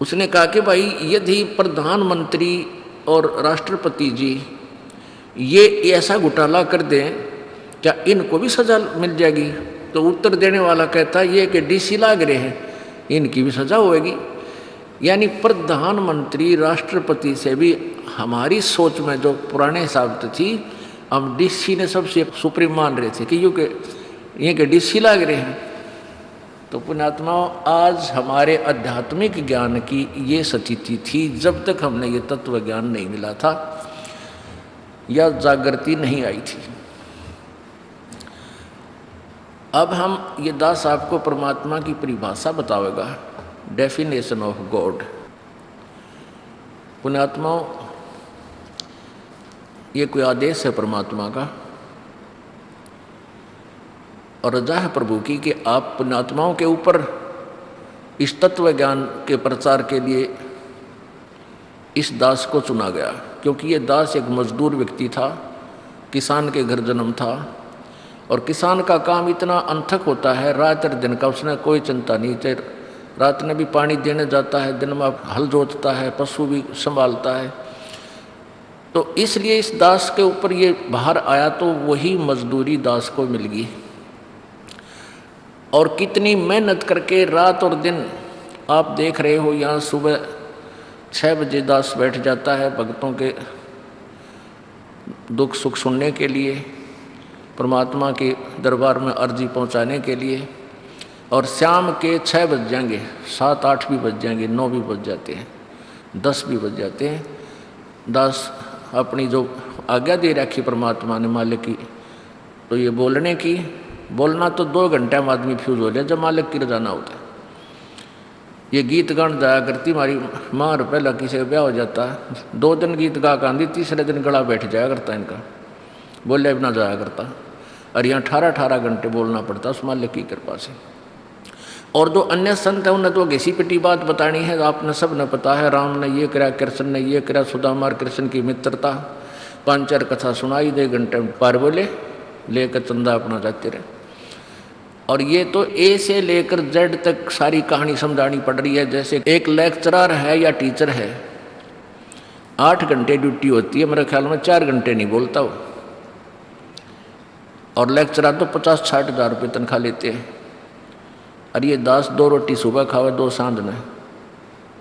उसने कहा कि भाई यदि प्रधानमंत्री और राष्ट्रपति जी ये ऐसा घोटाला कर दें, क्या इनको भी सजा मिल जाएगी? तो उत्तर देने वाला कहता ये कि डीसी लाग रहे हैं, इनकी भी सजा होगी। यानी प्रधानमंत्री राष्ट्रपति से भी हमारी सोच में जो पुराने हिसाब से थी, हम डीसी ने सबसे सुप्रीम मान रहे थे कि ये के डीसी लाग रहे हैं। तो पुण्यात्माओं, आज हमारे आध्यात्मिक ज्ञान की ये स्थिति थी जब तक हमने ये तत्व ज्ञान नहीं मिला था या जागृति नहीं आई थी। अब हम ये दास आपको परमात्मा की परिभाषा बतावेगा, डेफिनेशन ऑफ गॉड। पुण्यात्माओं, ये कोई आदेश है परमात्मा का और रजा है प्रभु की कि आप पुण्यात्माओं के ऊपर इस तत्व ज्ञान के प्रचार के लिए इस दास को चुना गया, क्योंकि ये दास एक मजदूर व्यक्ति था, किसान के घर जन्म था और किसान का काम इतना अनथक होता है, रात और दिन का उसने कोई चिंता नहीं। चाहे रात में भी पानी देने जाता है, दिन में हल जोतता है, पशु भी संभालता है। तो इसलिए इस दास के ऊपर ये बाहर आया तो वही मजदूरी दास को मिल गई। और कितनी मेहनत करके रात और दिन आप देख रहे हो, यहाँ सुबह 6 बजे दास बैठ जाता है भक्तों के दुख सुख सुनने के लिए, परमात्मा के दरबार में अर्जी पहुँचाने के लिए, और शाम के 6 बज जाएंगे, 7 8 भी बज जाएंगे, 9 भी बज जाते हैं, 10 भी बज जाते हैं। दास अपनी जो आज्ञा दे रखी परमात्मा ने मालिक की, तो ये बोलना तो 2 घंटे में आदमी फ्यूज हो जाए जब मालिक की रजा ना होता। ये गीत गान जाया करती हमारी माँ, पहला किसी का ब्याह हो जाता, 2 दिन गीत गा कर आंदी, तीसरे दिन गला बैठ जाया करता इनका, बोले बिना जाया करता। और यहाँ 18 घंटे बोलना पड़ता उस मालिक की कृपा से। और जो अन्य संत है उन्हें तो घिसी पिटी बात बतानी है, आपने सब ने पता है, राम ने ये करा, कृष्ण ने ये करा, सुदामा और कृष्ण की मित्रता, 5-4 कथा सुनाई दे, घंटे पार बोले लेकर चंदा अपना जाते रहे। और ये तो ए से लेकर जेड तक सारी कहानी समझानी पड़ रही है। जैसे एक लेक्चरर है या टीचर है, 8 घंटे ड्यूटी होती है, मेरे ख्याल में 4 घंटे नहीं बोलता वो। और लेक्चरर तो 50-60 हज़ार रुपये तनख्वाह लेते हैं। और ये दास 2 रोटी सुबह खावे, 2 सांझ में,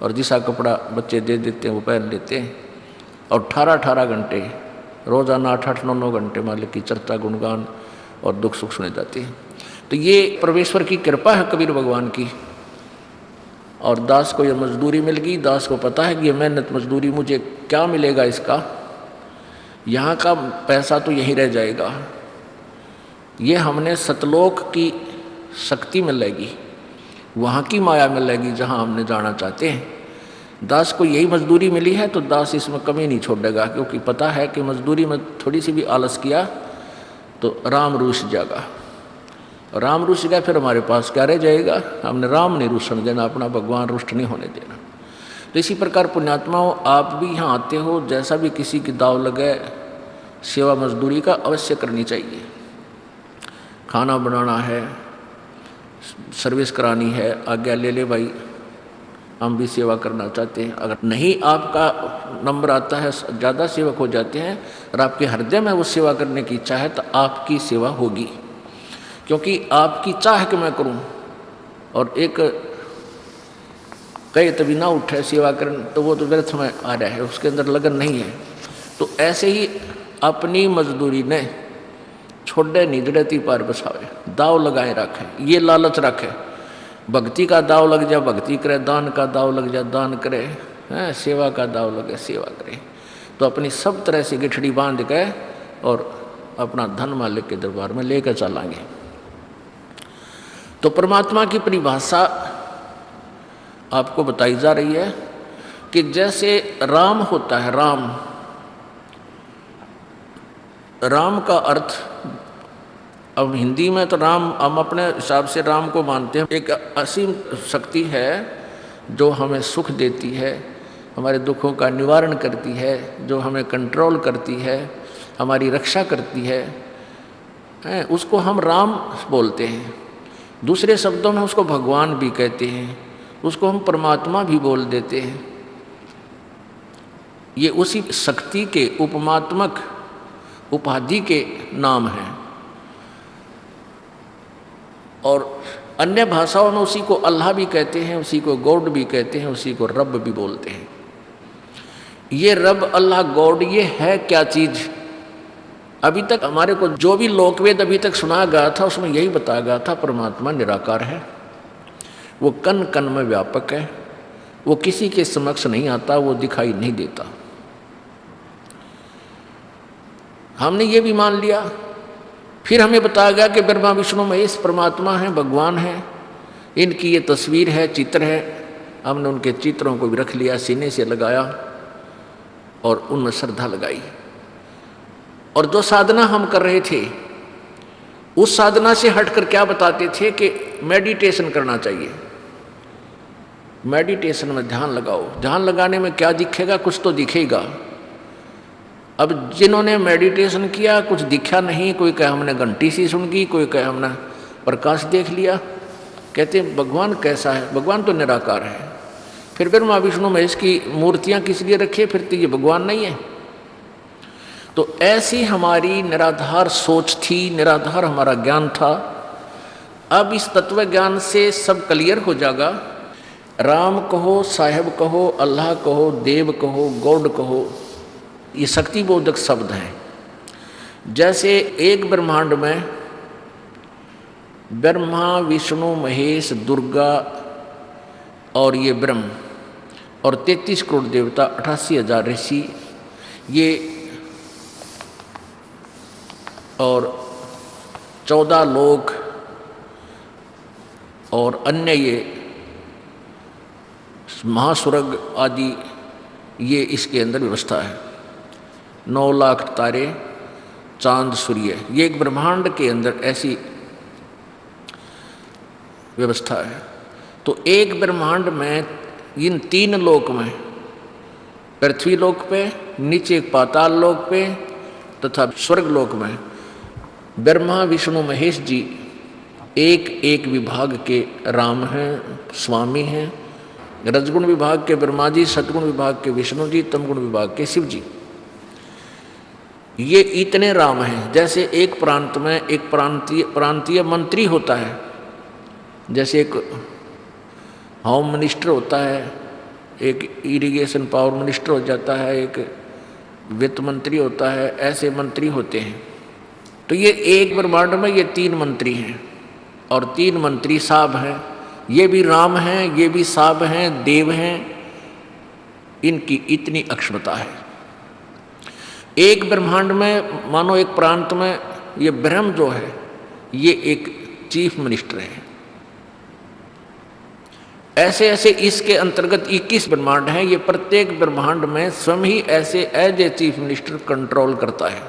और जिसा कपड़ा बच्चे दे देते हैं वो पहन लेते हैं। और 18 घंटे रोजाना, 8-8 9-9 घंटे मालिक की चर्चा गुणगान और दुख सुख सुने जाती है। तो ये परमेश्वर की कृपा है कबीर भगवान की। और दास को ये मजदूरी मिल गई। दास को पता है कि ये मेहनत मजदूरी मुझे क्या मिलेगा इसका, यहाँ का पैसा तो यहीं रह जाएगा, ये हमने सतलोक की शक्ति मिलेगी, वहाँ की माया मिलेगी जहाँ हमने जाना चाहते हैं। दास को यही मजदूरी मिली है तो दास इसमें कमी नहीं छोड़ेगा, क्योंकि पता है कि मजदूरी में थोड़ी सी भी आलस किया तो राम रूठ जाएगा। राम रूठ गया फिर हमारे पास क्या रह जाएगा। हमने राम नहीं रूठने देना, अपना भगवान रुष्ट नहीं होने देना। तो इसी प्रकार पुण्यात्माओं, आप भी यहाँ आते हो, जैसा भी किसी की दाव लगे, सेवा मजदूरी का अवश्य करनी चाहिए। खाना बनाना है, सर्विस करानी है, आज्ञा ले ले भाई, हम भी सेवा करना चाहते हैं। अगर नहीं आपका नंबर आता है, ज़्यादा सेवक हो जाते हैं और आपके हृदय में वो सेवा करने की इच्छा है, तो आपकी सेवा होगी, क्योंकि आपकी चाह कि मैं करूं। और एक कहे तभी ना उठे सेवा करने, तो वो तो व्यर्थ में आ रहा है, उसके अंदर लगन नहीं है। तो ऐसे ही अपनी मजदूरी ने छोड़े निजड़ती पार बसावे, दाव लगाए रखे, ये लालच रखे, भक्ति का दाव लग जाए भक्ति करे, दान का दाव लग जाए दान करे, सेवा का दाव लगे सेवा करे। तो अपनी सब तरह से गिठड़ी बांध के और अपना धन मालिक के दरबार में लेकर चलाएंगे। तो परमात्मा की परिभाषा आपको बताई जा रही है कि जैसे राम होता है, राम का अर्थ, अब हिंदी में तो राम, हम अपने हिसाब से राम को मानते हैं एक असीम शक्ति है जो हमें सुख देती है, हमारे दुखों का निवारण करती है, जो हमें कंट्रोल करती है, हमारी रक्षा करती है, उसको हम राम बोलते हैं। दूसरे शब्दों में उसको भगवान भी कहते हैं, उसको हम परमात्मा भी बोल देते हैं। ये उसी शक्ति के उपमात्मक उपाधि के नाम हैं। और अन्य भाषाओं में उसी को अल्लाह भी कहते हैं, उसी को गॉड भी कहते हैं, उसी को रब भी बोलते हैं। ये रब, अल्लाह, गॉड, ये है क्या चीज़? अभी तक हमारे को जो भी लोकवेद अभी तक सुनाया गया था उसमें यही बताया गया था, परमात्मा निराकार है, वो कण कण में व्यापक है, वो किसी के समक्ष नहीं आता, वो दिखाई नहीं देता। हमने ये भी मान लिया। फिर हमें बताया गया कि ब्रह्मा विष्णु महेश परमात्मा है, भगवान है, इनकी ये तस्वीर है, चित्र है। हमने उनके चित्रों को भी रख लिया, सीने से लगाया और उनमें श्रद्धा लगाई। और जो साधना हम कर रहे थे उस साधना से हटकर क्या बताते थे कि मेडिटेशन करना चाहिए। मेडिटेशन में ध्यान लगाओ। ध्यान लगाने में क्या दिखेगा? कुछ तो दिखेगा। अब जिन्होंने मेडिटेशन किया कुछ दिखा नहीं, कोई कहे हमने घंटी सी सुन गई, कोई कहे हमने प्रकाश देख लिया। कहते भगवान कैसा है? भगवान तो निराकार है। फिर ब्रह्मा विष्णु महेश की मूर्तियां किस लिए रखी? फिर तो ये भगवान नहीं है। तो ऐसी हमारी निराधार सोच थी, निराधार हमारा ज्ञान था। अब इस तत्व ज्ञान से सब क्लियर हो जाएगा। राम कहो, साहेब कहो, अल्लाह कहो, देव कहो, गॉड कहो, ये शक्तिबोधक शब्द हैं। जैसे एक ब्रह्मांड में ब्रह्मा विष्णु महेश दुर्गा और ये ब्रह्म और 33 करोड़ देवता, 88,000 ऋषि, ये और 14 लोक और अन्य ये महास्वर्ग आदि, ये इसके अंदर व्यवस्था है। 9 लाख तारे, चांद, सूर्य, ये एक ब्रह्मांड के अंदर ऐसी व्यवस्था है। तो एक ब्रह्मांड में इन 3 लोक में, पृथ्वी लोक पे, नीचे पाताल लोक पे तथा स्वर्ग लोक में ब्रह्मा विष्णु महेश जी एक एक विभाग के राम हैं, स्वामी हैं। रजगुण विभाग के ब्रह्मा जी, सतगुण विभाग के विष्णु जी, तमगुण विभाग के शिव जी। ये इतने राम हैं। जैसे एक प्रांत में एक प्रांतीय मंत्री होता है, जैसे एक होम मिनिस्टर होता है, एक इरिगेशन पावर मिनिस्टर हो जाता है, एक वित्त मंत्री होता है, ऐसे मंत्री होते हैं। तो ये एक ब्रह्मांड में ये 3 मंत्री हैं और 3 मंत्री साहब हैं। ये भी राम हैं, ये भी साहब हैं, देव हैं। इनकी इतनी अक्षमता है। एक ब्रह्मांड में मानो एक प्रांत में ये ब्रह्म जो है ये एक चीफ मिनिस्टर है। ऐसे ऐसे इसके अंतर्गत 21 ब्रह्मांड हैं। ये प्रत्येक ब्रह्मांड में स्वयं ही ऐसे as a chief minister control करता है।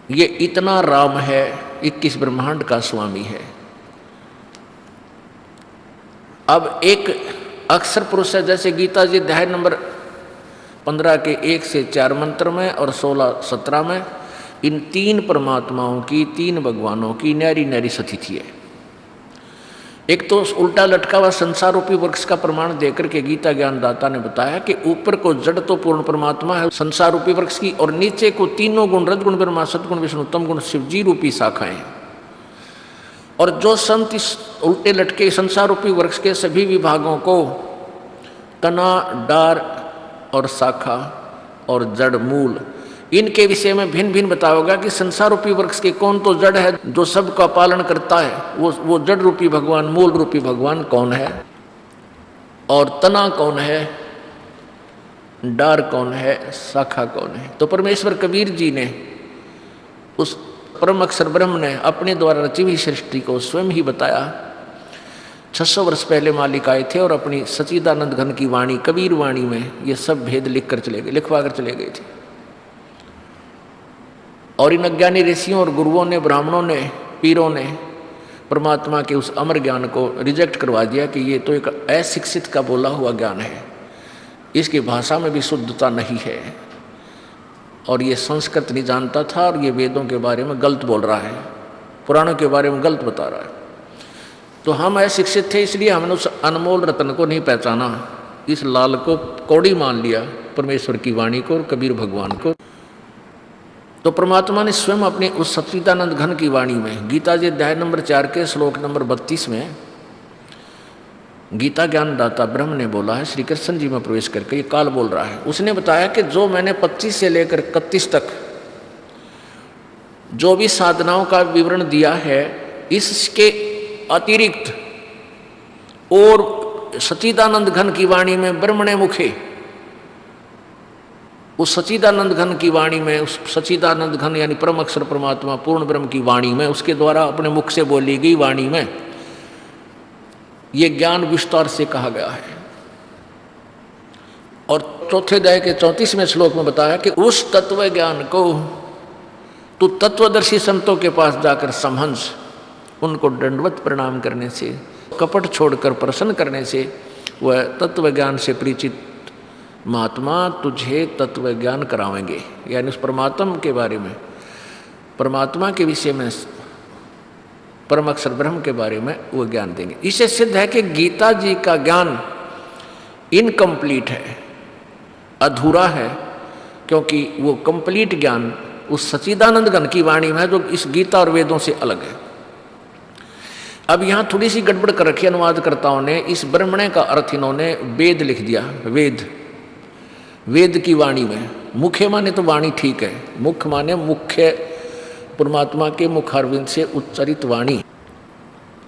ये इतना राम है, 21 ब्रह्मांड का स्वामी है। अब एक अक्षर पुरुष है, जैसे गीता जी अध्याय नंबर 15 के 1 से 4 मंत्र में और 16-17 में इन 3 परमात्माओं की, 3 भगवानों की न्यारी न्यारी सतिथि है। एक तो उल्टा लटका हुआ संसार रूपी वृक्ष का प्रमाण देकर के गीता ज्ञानदाता ने बताया कि ऊपर को जड़ तो पूर्ण परमात्मा है संसार रूपी वृक्ष की, और नीचे को तीनों गुण, रजगुण ब्रह्मा, सतगुण विष्णु, तमगुण शिव जी रूपी शाखाएं हैं। और जो संत इस उल्टे लटके संसार रूपी वृक्ष के सभी विभागों को तना, डार और शाखा और जड़, मूल, इनके विषय में भिन्न भिन्न बताओगा कि संसार रूपी वृक्ष के कौन तो जड़ है जो सबका पालन करता है, वो जड़ रूपी भगवान, मूल रूपी भगवान कौन है, और तना कौन है, डार कौन है, शाखा कौन है। तो परमेश्वर कबीर जी ने उस परम अक्षर ब्रह्म ने अपने द्वारा रची हुई सृष्टि को स्वयं ही बताया। 600 वर्ष पहले मालिक आए थे और अपनी सच्चिदानंद घन की वाणी, कबीर वाणी में ये सब भेद लिखवा कर चले गए थे। और इन अज्ञानी ऋषियों और गुरुओं ने, ब्राह्मणों ने, पीरों ने परमात्मा के उस अमर ज्ञान को रिजेक्ट करवा दिया कि ये तो एक अशिक्षित का बोला हुआ ज्ञान है, इसकी भाषा में भी शुद्धता नहीं है, और ये संस्कृत नहीं जानता था, और ये वेदों के बारे में गलत बोल रहा है, पुराणों के बारे में गलत बता रहा है। तो हम अशिक्षित थे, इसलिए हमने उस अनमोल रत्न को नहीं पहचाना, इस लाल को कौड़ी मान लिया, परमेश्वर की वाणी को और कबीर भगवान को। तो परमात्मा ने स्वयं अपने उस सच्चिदानंद घन की वाणी में गीता जी अध्याय नंबर 4 के श्लोक नंबर 32 में गीता ज्ञानदाता ब्रह्म ने बोला है, श्री कृष्ण जी में प्रवेश करके ये काल बोल रहा है। उसने बताया कि जो मैंने 25 से लेकर 31 तक जो भी साधनाओं का विवरण दिया है, इसके अतिरिक्त और सच्चिदानंद घन की वाणी में ब्रह्मणे मुखे, उस सच्चिदानंद घन की वाणी में, उस सच्चिदानंद घन यानी परम अक्षर परमात्मा पूर्ण ब्रह्म की वाणी में, उसके द्वारा अपने मुख से बोली गई वाणी में ये ज्ञान विस्तार से कहा गया है। और चौथे अध्याय के 34वें श्लोक में बताया कि उस तत्व ज्ञान को तू तत्वदर्शी संतों के पास जाकर समझ, उनको दंडवत प्रणाम करने से, कपट छोड़कर प्रसन्न करने से वह तत्व ज्ञान से परिचित महात्मा तुझे तत्व ज्ञान करावेंगे, यानी उस परमात्मा के बारे में, परमात्मा के विषय में, परम अक्षर ब्रह्म के बारे में वो ज्ञान देंगे। इससे सिद्ध है कि गीता जी का ज्ञान इनकम्प्लीट है, अधूरा है, क्योंकि वो कंप्लीट ज्ञान उस सच्चिदानंद घन की वाणी में है जो इस गीता और वेदों से अलग है। अब यहाँ थोड़ी सी गड़बड़ कर रखी अनुवादकर्ताओं ने। इस ब्रह्मणे का अर्थ इन्होंने वेद लिख दिया, वेद, वेद की वाणी में। मुख्य माने तो वाणी ठीक है, मुख्य माने मुख्य परमात्मा के मुखारविंद से उच्चरित वाणी,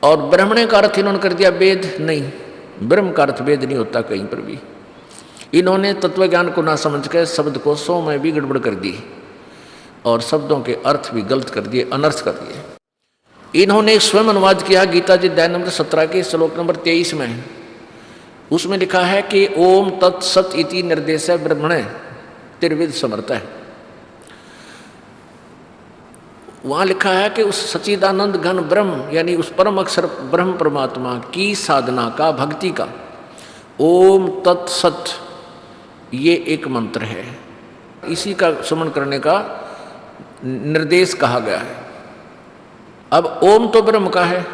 और ब्रह्मणे का अर्थ इन्होंने कर दिया वेद। नहीं, ब्रह्म का अर्थ वेद नहीं होता कहीं पर भी। इन्होंने तत्व ज्ञान को ना समझ कर शब्द कोशों में भी गड़बड़ कर दी और शब्दों के अर्थ भी गलत कर दिए, अनर्थ कर दिए। इन्होंने स्वयं अनुवाद किया गीता जी अध्याय नंबर 17 के श्लोक नंबर 23 में। उसमें लिखा है कि ओम तत्सत इति निर्देश ब्रह्मणे त्रिविध समर्थ है। वहाँ लिखा है कि उस सच्चिदानंद घन ब्रह्म यानी उस परम अक्षर ब्रह्म परमात्मा की साधना का, भक्ति का ओम तत्सत ये एक मंत्र है, इसी का स्मरण करने का निर्देश कहा गया है। अब ओम तो ब्रह्म का है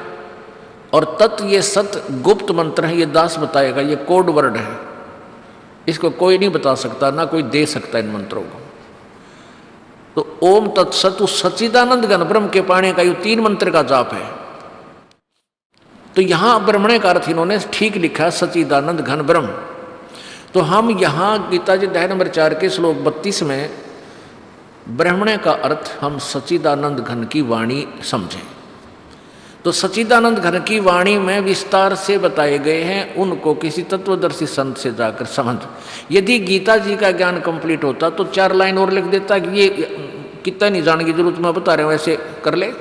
और तत् ये सत गुप्त मंत्र है, ये दास बताएगा, ये कोड वर्ड है, इसको कोई नहीं बता सकता, ना कोई दे सकता इन मंत्रों को। तो ओम तत्सत उस सच्चिदानंद घन ब्रह्म के पाने का ये 3 मंत्र का जाप है। तो यहां ब्रह्मणे का अर्थ इन्होंने ठीक लिखा, सच्चिदानंद घन ब्रह्म। तो हम यहां गीता जी अध्याय नंबर 4 के श्लोक 32 में ब्रह्मणे का अर्थ हम सच्चिदानंद घन की वाणी समझें। तो सच्चिदानंद घन की वाणी में विस्तार से बताए गए हैं, उनको किसी तत्वदर्शी संत से जाकर समझ। यदि गीता जी का ज्ञान कंप्लीट होता तो 4 लाइन और लिख देता कि ये कितना नहीं जानने की जरूरत, मैं बता रहा हूं वैसे कर ले।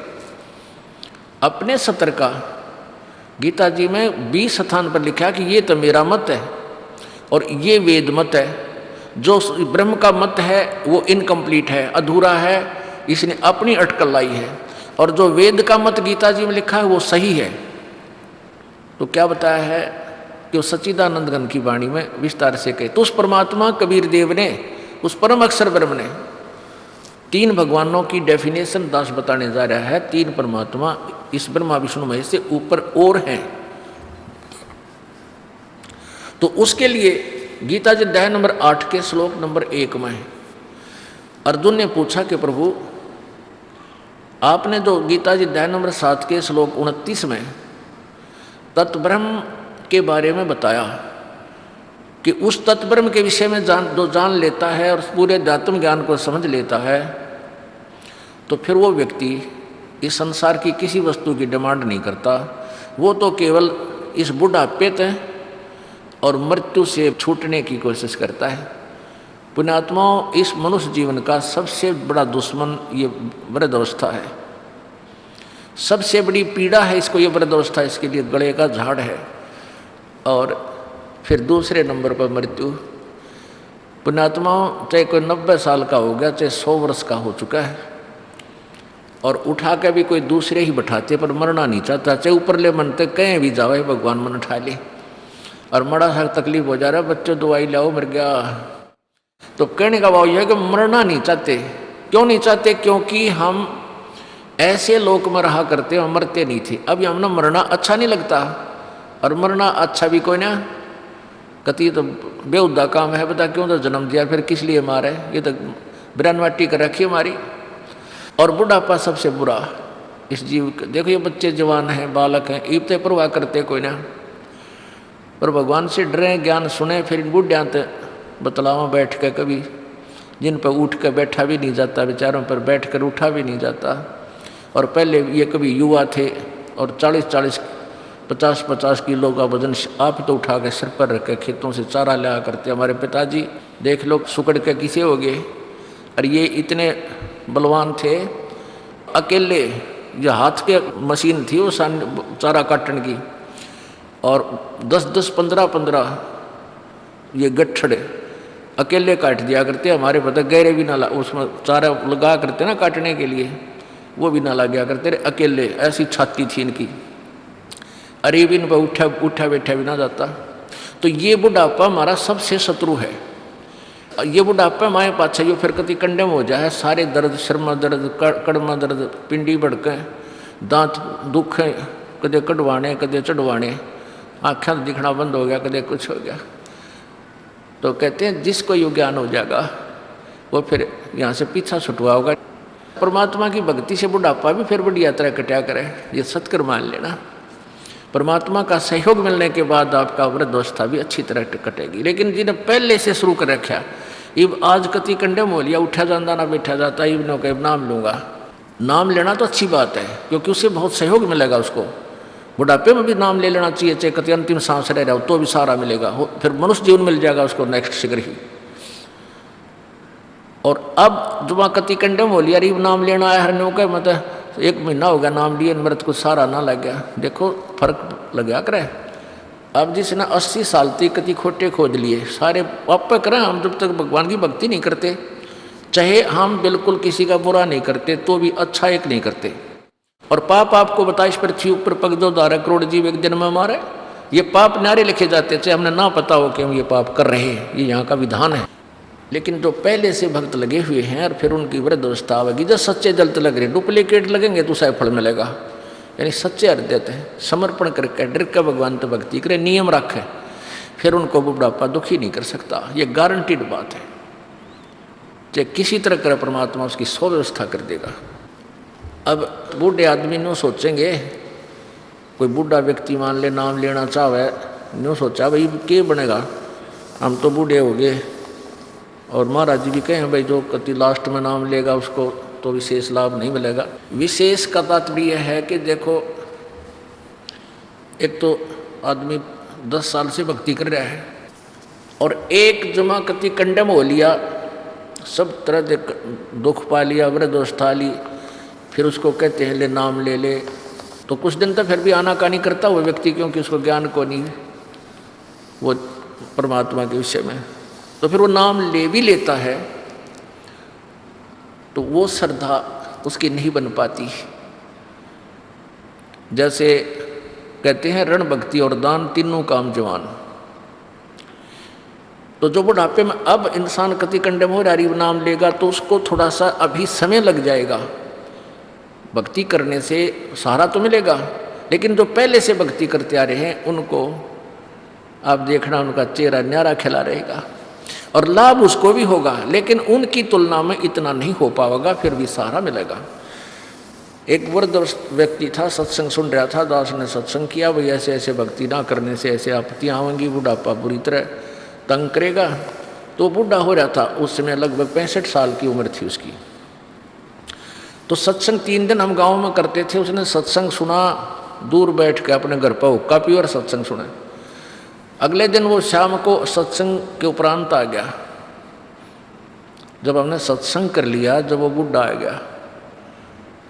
अपने सत्र का गीता जी में 20 स्थान पर लिखा कि ये तो मेरा मत है और ये वेद मत है, जो ब्रह्म का मत है वो इनकम्प्लीट है, अधूरा है, इसने अपनी अटकल लाई है, और जो वेद का मत गीता जी में लिखा है वो सही है। तो क्या बताया है कि वो सच्चिदानंद घन की वाणी में विस्तार से कहे। तो उस परमात्मा कबीर देव ने, उस परम अक्षर ब्रह्म ने 3 भगवानों की डेफिनेशन दास बताने जा रहा है। 3 परमात्मा इस ब्रह्मा विष्णु महेश से ऊपर और हैं। तो उसके लिए गीता जी अध्याय नंबर 8 के श्लोक नंबर 1 में अर्जुन ने पूछा कि प्रभु आपने जो गीता जी अध्याय नंबर 7 के श्लोक 29 में तत्ब्रह्म के बारे में बताया कि उस तत्ब्रह्म के विषय में जो जान लेता है और पूरे अध्यात्म ज्ञान को समझ लेता है, तो फिर वो व्यक्ति इस संसार की किसी वस्तु की डिमांड नहीं करता। वो तो केवल इस बुढ़ापे और मृत्यु से छूटने की कोशिश करता है। पुण्यात्माओं, इस मनुष्य जीवन का सबसे बड़ा दुश्मन ये वृद्धावस्था है, सबसे बड़ी पीड़ा है इसको ये वृद्धावस्था, इसके लिए गले का झाड़ है। और फिर दूसरे नंबर पर मृत्यु। पुण्यात्माओं, चाहे कोई 90 साल का हो गया, चाहे 100 वर्ष का हो चुका है, और उठा के भी कोई दूसरे ही बैठाते, पर मरना नहीं चाहता, चाहे ऊपर ले मनते कहीं भी जावे भगवान मन उठा ले। और बड़ा सा तकलीफ हो जा रहा है, बच्चों दवाई लाओ मर गया। तो कहने का भाव यह है कि मरना नहीं चाहते। क्यों नहीं चाहते? क्योंकि हम ऐसे लोक में रहा करते और मरते नहीं थे। अब हमने मरना अच्छा नहीं लगता, और मरना अच्छा भी कोई ना कति तो बेहुदा काम है। बता क्यों तो जन्म दिया, फिर किस लिए मारे? ये तो बिरानवाटी कर रखी हमारी। और बुढ़ापा सबसे बुरा इस जीव का। देखो ये बच्चे जवान हैं, बालक हैं, ईब तो परवाह करते कोई ना, पर भगवान से डरे, ज्ञान सुने, फिर इन बुढ़िया तो बतलावा बैठ के, कभी जिन पर उठ कर बैठा भी नहीं जाता, बेचारों पर बैठ कर उठा भी नहीं जाता। और पहले ये कभी युवा थे और 40-40 50-50 किलो का वजन आप तो उठा के सिर पर रख के खेतों से चारा लाया करते। हमारे पिताजी देख लो सुकड़ के किसे हो गए, और ये इतने बलवान थे, अकेले ये हाथ के मशीन थी वो चारा काटने की, और 10-10 15-15 ये गट्ठड़े अकेले काट दिया करते। हमारे पता गहरे भी ना उसमें चारा लगा करते ना काटने के लिए, वो भी ना लगा करते रहे अकेले, ऐसी छाती थी इनकी, अरे भी इन पर उठा बैठा भी ना जाता। तो ये बुढ़ापा हमारा सबसे शत्रु है। ये बुढ़ापा माए पाछा यो फिर कति कंडेम हो जाए, सारे दर्द, शर्मा दर्द, कड़मा दर्द, पिंडी भड़के, दांत दुख है, कदे कटवाने कदे चढ़वाने, आँखें दिखना बंद हो गया, कदे कुछ हो गया। तो कहते हैं जिसको यो ज्ञान हो जाएगा वो फिर यहाँ से पीछा छुटवा होगा। परमात्मा की भक्ति से बुढ़ापा भी फिर बड़ी यात्रा कटा करे, ये सत्कर मान लेना। परमात्मा का सहयोग मिलने के बाद आपका वृद्धावस्था भी अच्छी तरह कटेगी। लेकिन जिन्हें पहले से शुरू कर रखा, इब आज कति कंडे मोलिया, उठा जाता ना बैठा जाता, इब नो के नाम लूँगा। नाम लेना तो अच्छी बात है, क्योंकि उससे बहुत सहयोग मिलेगा उसको। बुढ़ापे में भी नाम ले लेना चाहिए, चाहे कति अंतिम सांस रह रहा हो तो भी सहारा मिलेगा, फिर मनुष्य जीवन मिल जाएगा उसको नेक्स्ट शीघ्र ही। और अब जुमा कति कंडम हो लिया, रीब नाम लेना है हरने का, मतलब 1 महीना हो गया नाम लिए, मृत को सहारा ना लग गया। देखो फर्क लग गया करे। अब जिसने 80 साल तक कति खोटे खोद लिए, सारे पाप करें हम, जब तक भगवान की भक्ति नहीं करते, चाहे हम बिल्कुल किसी का बुरा नहीं करते तो भी अच्छा एक नहीं करते। और पाप आपको बता, इस पृथ्वी ऊपर पगदो 12 करोड़ जीव एक दिन में मारे, ये पाप नारे लिखे जाते, चाहे हमने ना पता हो कि हम ये पाप कर रहे हैं, ये यहाँ का विधान है। लेकिन जो पहले से भक्त लगे हुए हैं और फिर उनकी वृद्धावस्था आवेगी, जब सच्चे जलते लग रहे, डुप्लीकेट लगेंगे तो शायद फल मिलेगा। यानी सच्चे हृदय थे, समर्पण करके डर का भगवान तो भक्ति करे, नियम रखे, फिर उनको बुढ़ापा दुखी नहीं कर सकता। ये गारंटीड बात है, चाहे किसी तरह करे परमात्मा उसकी सौ व्यवस्था कर देगा। अब बूढ़े आदमी न्यू सोचेंगे, कोई बूढ़ा व्यक्ति मान ले नाम लेना चाहे, न्यू सोचा भाई क्या बनेगा, हम तो बूढ़े हो गए। और महाराज जी भी कहें भाई जो कति लास्ट में नाम लेगा उसको तो विशेष लाभ नहीं मिलेगा। विशेष का तात्पर्य है कि देखो, एक तो आदमी 10 साल से भक्ति कर रहा है और एक जमा कति कंडम हो लिया, सब तरह से दुख पा लिया, वृद्धावस्था ली, फिर उसको कहते हैं ले नाम ले ले, तो कुछ दिन तक फिर भी आनाकानी करता हुआ व्यक्ति, क्योंकि उसको ज्ञान को नहीं वो परमात्मा के विषय में, तो फिर वो नाम ले भी लेता है, तो वो श्रद्धा उसकी नहीं बन पाती। जैसे कहते हैं रण भक्ति और दान तीनों काम जवान। तो जो बुढ़ापे में अब इंसान कति कंडम हो रहा नाम लेगा तो उसको थोड़ा सा अभी समय लग जाएगा, भक्ति करने से सहारा तो मिलेगा, लेकिन जो पहले से भक्ति करते आ रहे हैं उनको आप देखना, उनका चेहरा न्यारा खिला रहेगा और लाभ उसको भी होगा, लेकिन उनकी तुलना में इतना नहीं हो पाएगा, फिर भी सहारा मिलेगा। एक वृद्ध व्यक्ति था, सत्संग सुन रहा था, दास ने सत्संग किया, भाई ऐसे ऐसे भक्ति ना करने से ऐसे आपत्तियाँ आएंगी, बुढ़ापा बुरी तरह तंग करेगा। तो बूढ़ा हो रहा था, उस समय लगभग 65 साल की उम्र थी उसकी। तो सत्संग 3 दिन हम गांव में करते थे, उसने सत्संग सुना, दूर बैठ के अपने घर पर हुक्का पी और सत्संग सुना। अगले दिन वो शाम को सत्संग के उपरांत आ गया, जब हमने सत्संग कर लिया, जब वो बूढ़ा आ गया,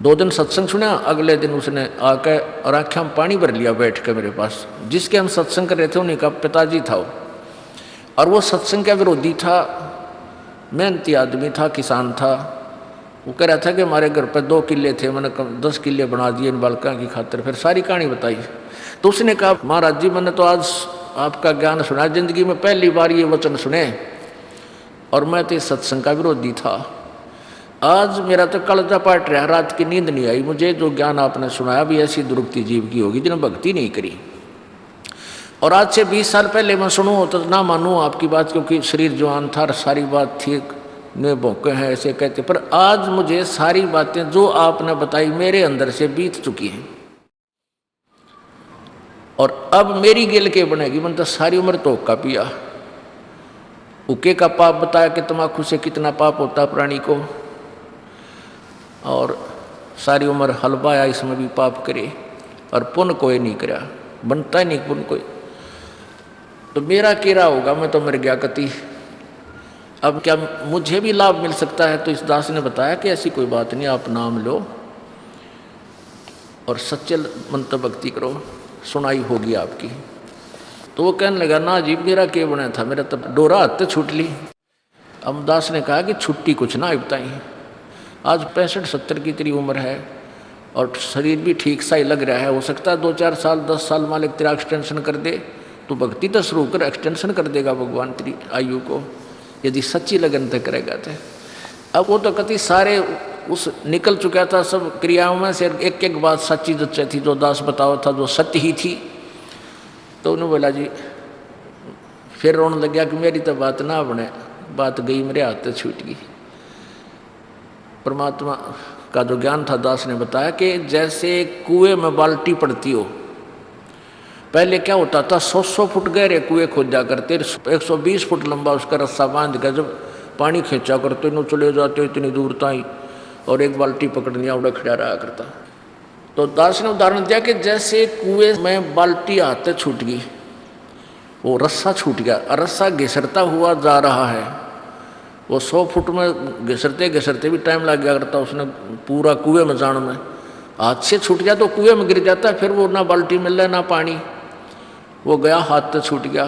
2 दिन सत्संग सुना, अगले दिन उसने आकर और आँखें में पानी भर लिया बैठ के मेरे पास। जिसके हम सत्संग कर रहे थे उन्हीं का पिताजी था वो, और वो सत्संग का विरोधी था, मेहनती आदमी था, किसान था। वो कह रहा था कि हमारे घर पर 2 किले थे, मैंने 10 किले बना दिए इन बालकों की खातिर, फिर सारी कहानी बताई। तो उसने कहा महाराज जी मैंने तो आज आपका ज्ञान सुना, जिंदगी में पहली बार ये वचन सुने, और मैं तो इस सत्संग का विरोधी था। आज मेरा तो कलजा पाट रहा, रात की नींद नहीं आई मुझे, जो ज्ञान आपने सुनाया भी ऐसी दुर्गति जीव की होगी जिन्हें भक्ति नहीं करी। और आज से 20 साल पहले मैं सुनूँ तो ना मानूँ आपकी बात, क्योंकि शरीर जवान था, सारी बात थी, ने भौंके हैं ऐसे कहते, पर आज मुझे सारी बातें जो आपने बताई मेरे अंदर से बीत चुकी हैं और अब मेरी गिल के बनेगी। मैंने तो सारी उम्र तो हुक्का पिया, हुक्के का पाप बताया कि तम्बाकू से कितना पाप होता है प्राणी को, और सारी उम्र हलवाया इसमें भी पाप करे और पुण्य कोई नहीं करा, बनता ही नहीं पुण्य कोई, तो मेरा केरा होगा, मैं तो मर गया कति। अब क्या मुझे भी लाभ मिल सकता है? तो इस दास ने बताया कि ऐसी कोई बात नहीं, आप नाम लो और सच्चे मन तो भक्ति करो, सुनाई होगी आपकी। तो वो कहने लगा, ना जी मेरा क्या बना था, मेरा तब डोरा हाथ छूट ली। अब दास ने कहा कि छुट्टी कुछ ना बताई, आज 65-70 की तेरी उम्र है और शरीर भी ठीक सा ही लग रहा है, हो सकता है 2-4 साल 10 साल मालिक तेरा एक्सटेंशन कर दे, तो भक्ति तो शुरू कर, एक्सटेंशन कर देगा भगवान तेरी आयु को, यदि सच्ची लगन तक करेगा तो। अब वो तो कति सारे उस निकल चुका था सब क्रियाओं में से, एक एक बात सच्ची जच्चे थी जो दास बताओ था, जो सत्य ही थी। तो उन्होंने बोला जी, फिर रोने लग गया कि मेरी तो बात ना बने, बात गई मेरे हाथ से छूट गई। परमात्मा का जो ज्ञान था, दास ने बताया कि जैसे कुएं में बाल्टी पड़ती हो, पहले क्या होता था 100 फुट गहरे कुएं खोदा करते, 120 फुट लंबा उसका रस्सा बांध कर जब पानी खींचा करते नो चले जाते इतनी दूर ताई, और एक बाल्टी पकड़ लिया उड़ा खड़ा रहा करता। तो दास ने उदाहरण दिया कि जैसे कुएं में बाल्टी हाथ छूट गई, वो रस्सा छूट गया, रस्सा घिसरता हुआ जा रहा है, वो 100 फुट में घिसरते घिसरते भी टाइम लग गया करता उसने पूरा कुएं में जाने में, हाथ से छूट गया तो कुएं में गिर जाता, फिर वो ना बाल्टी मिल रहा ना पानी, वो गया हाथ से छूट गया।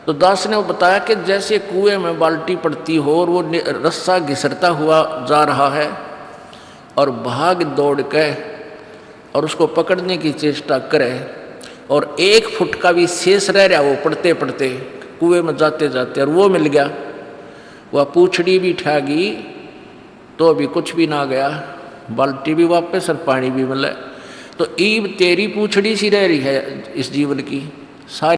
तो दास ने वो बताया कि जैसे कुएं में बाल्टी पड़ती हो और वो रस्सा घिसरता हुआ जा रहा है और भाग दौड़ के और उसको पकड़ने की चेष्टा करे, और 1 फुट का भी शेष रह रहा वो पड़ते पड़ते कुएं में जाते जाते, और वो मिल गया, वह पूछड़ी भी ठागी तो अभी कुछ भी ना गया, बाल्टी भी वापस और पानी भी मिला, तो ईब तेरी पूछड़ी सी रह रही है इस जीवन की सारी।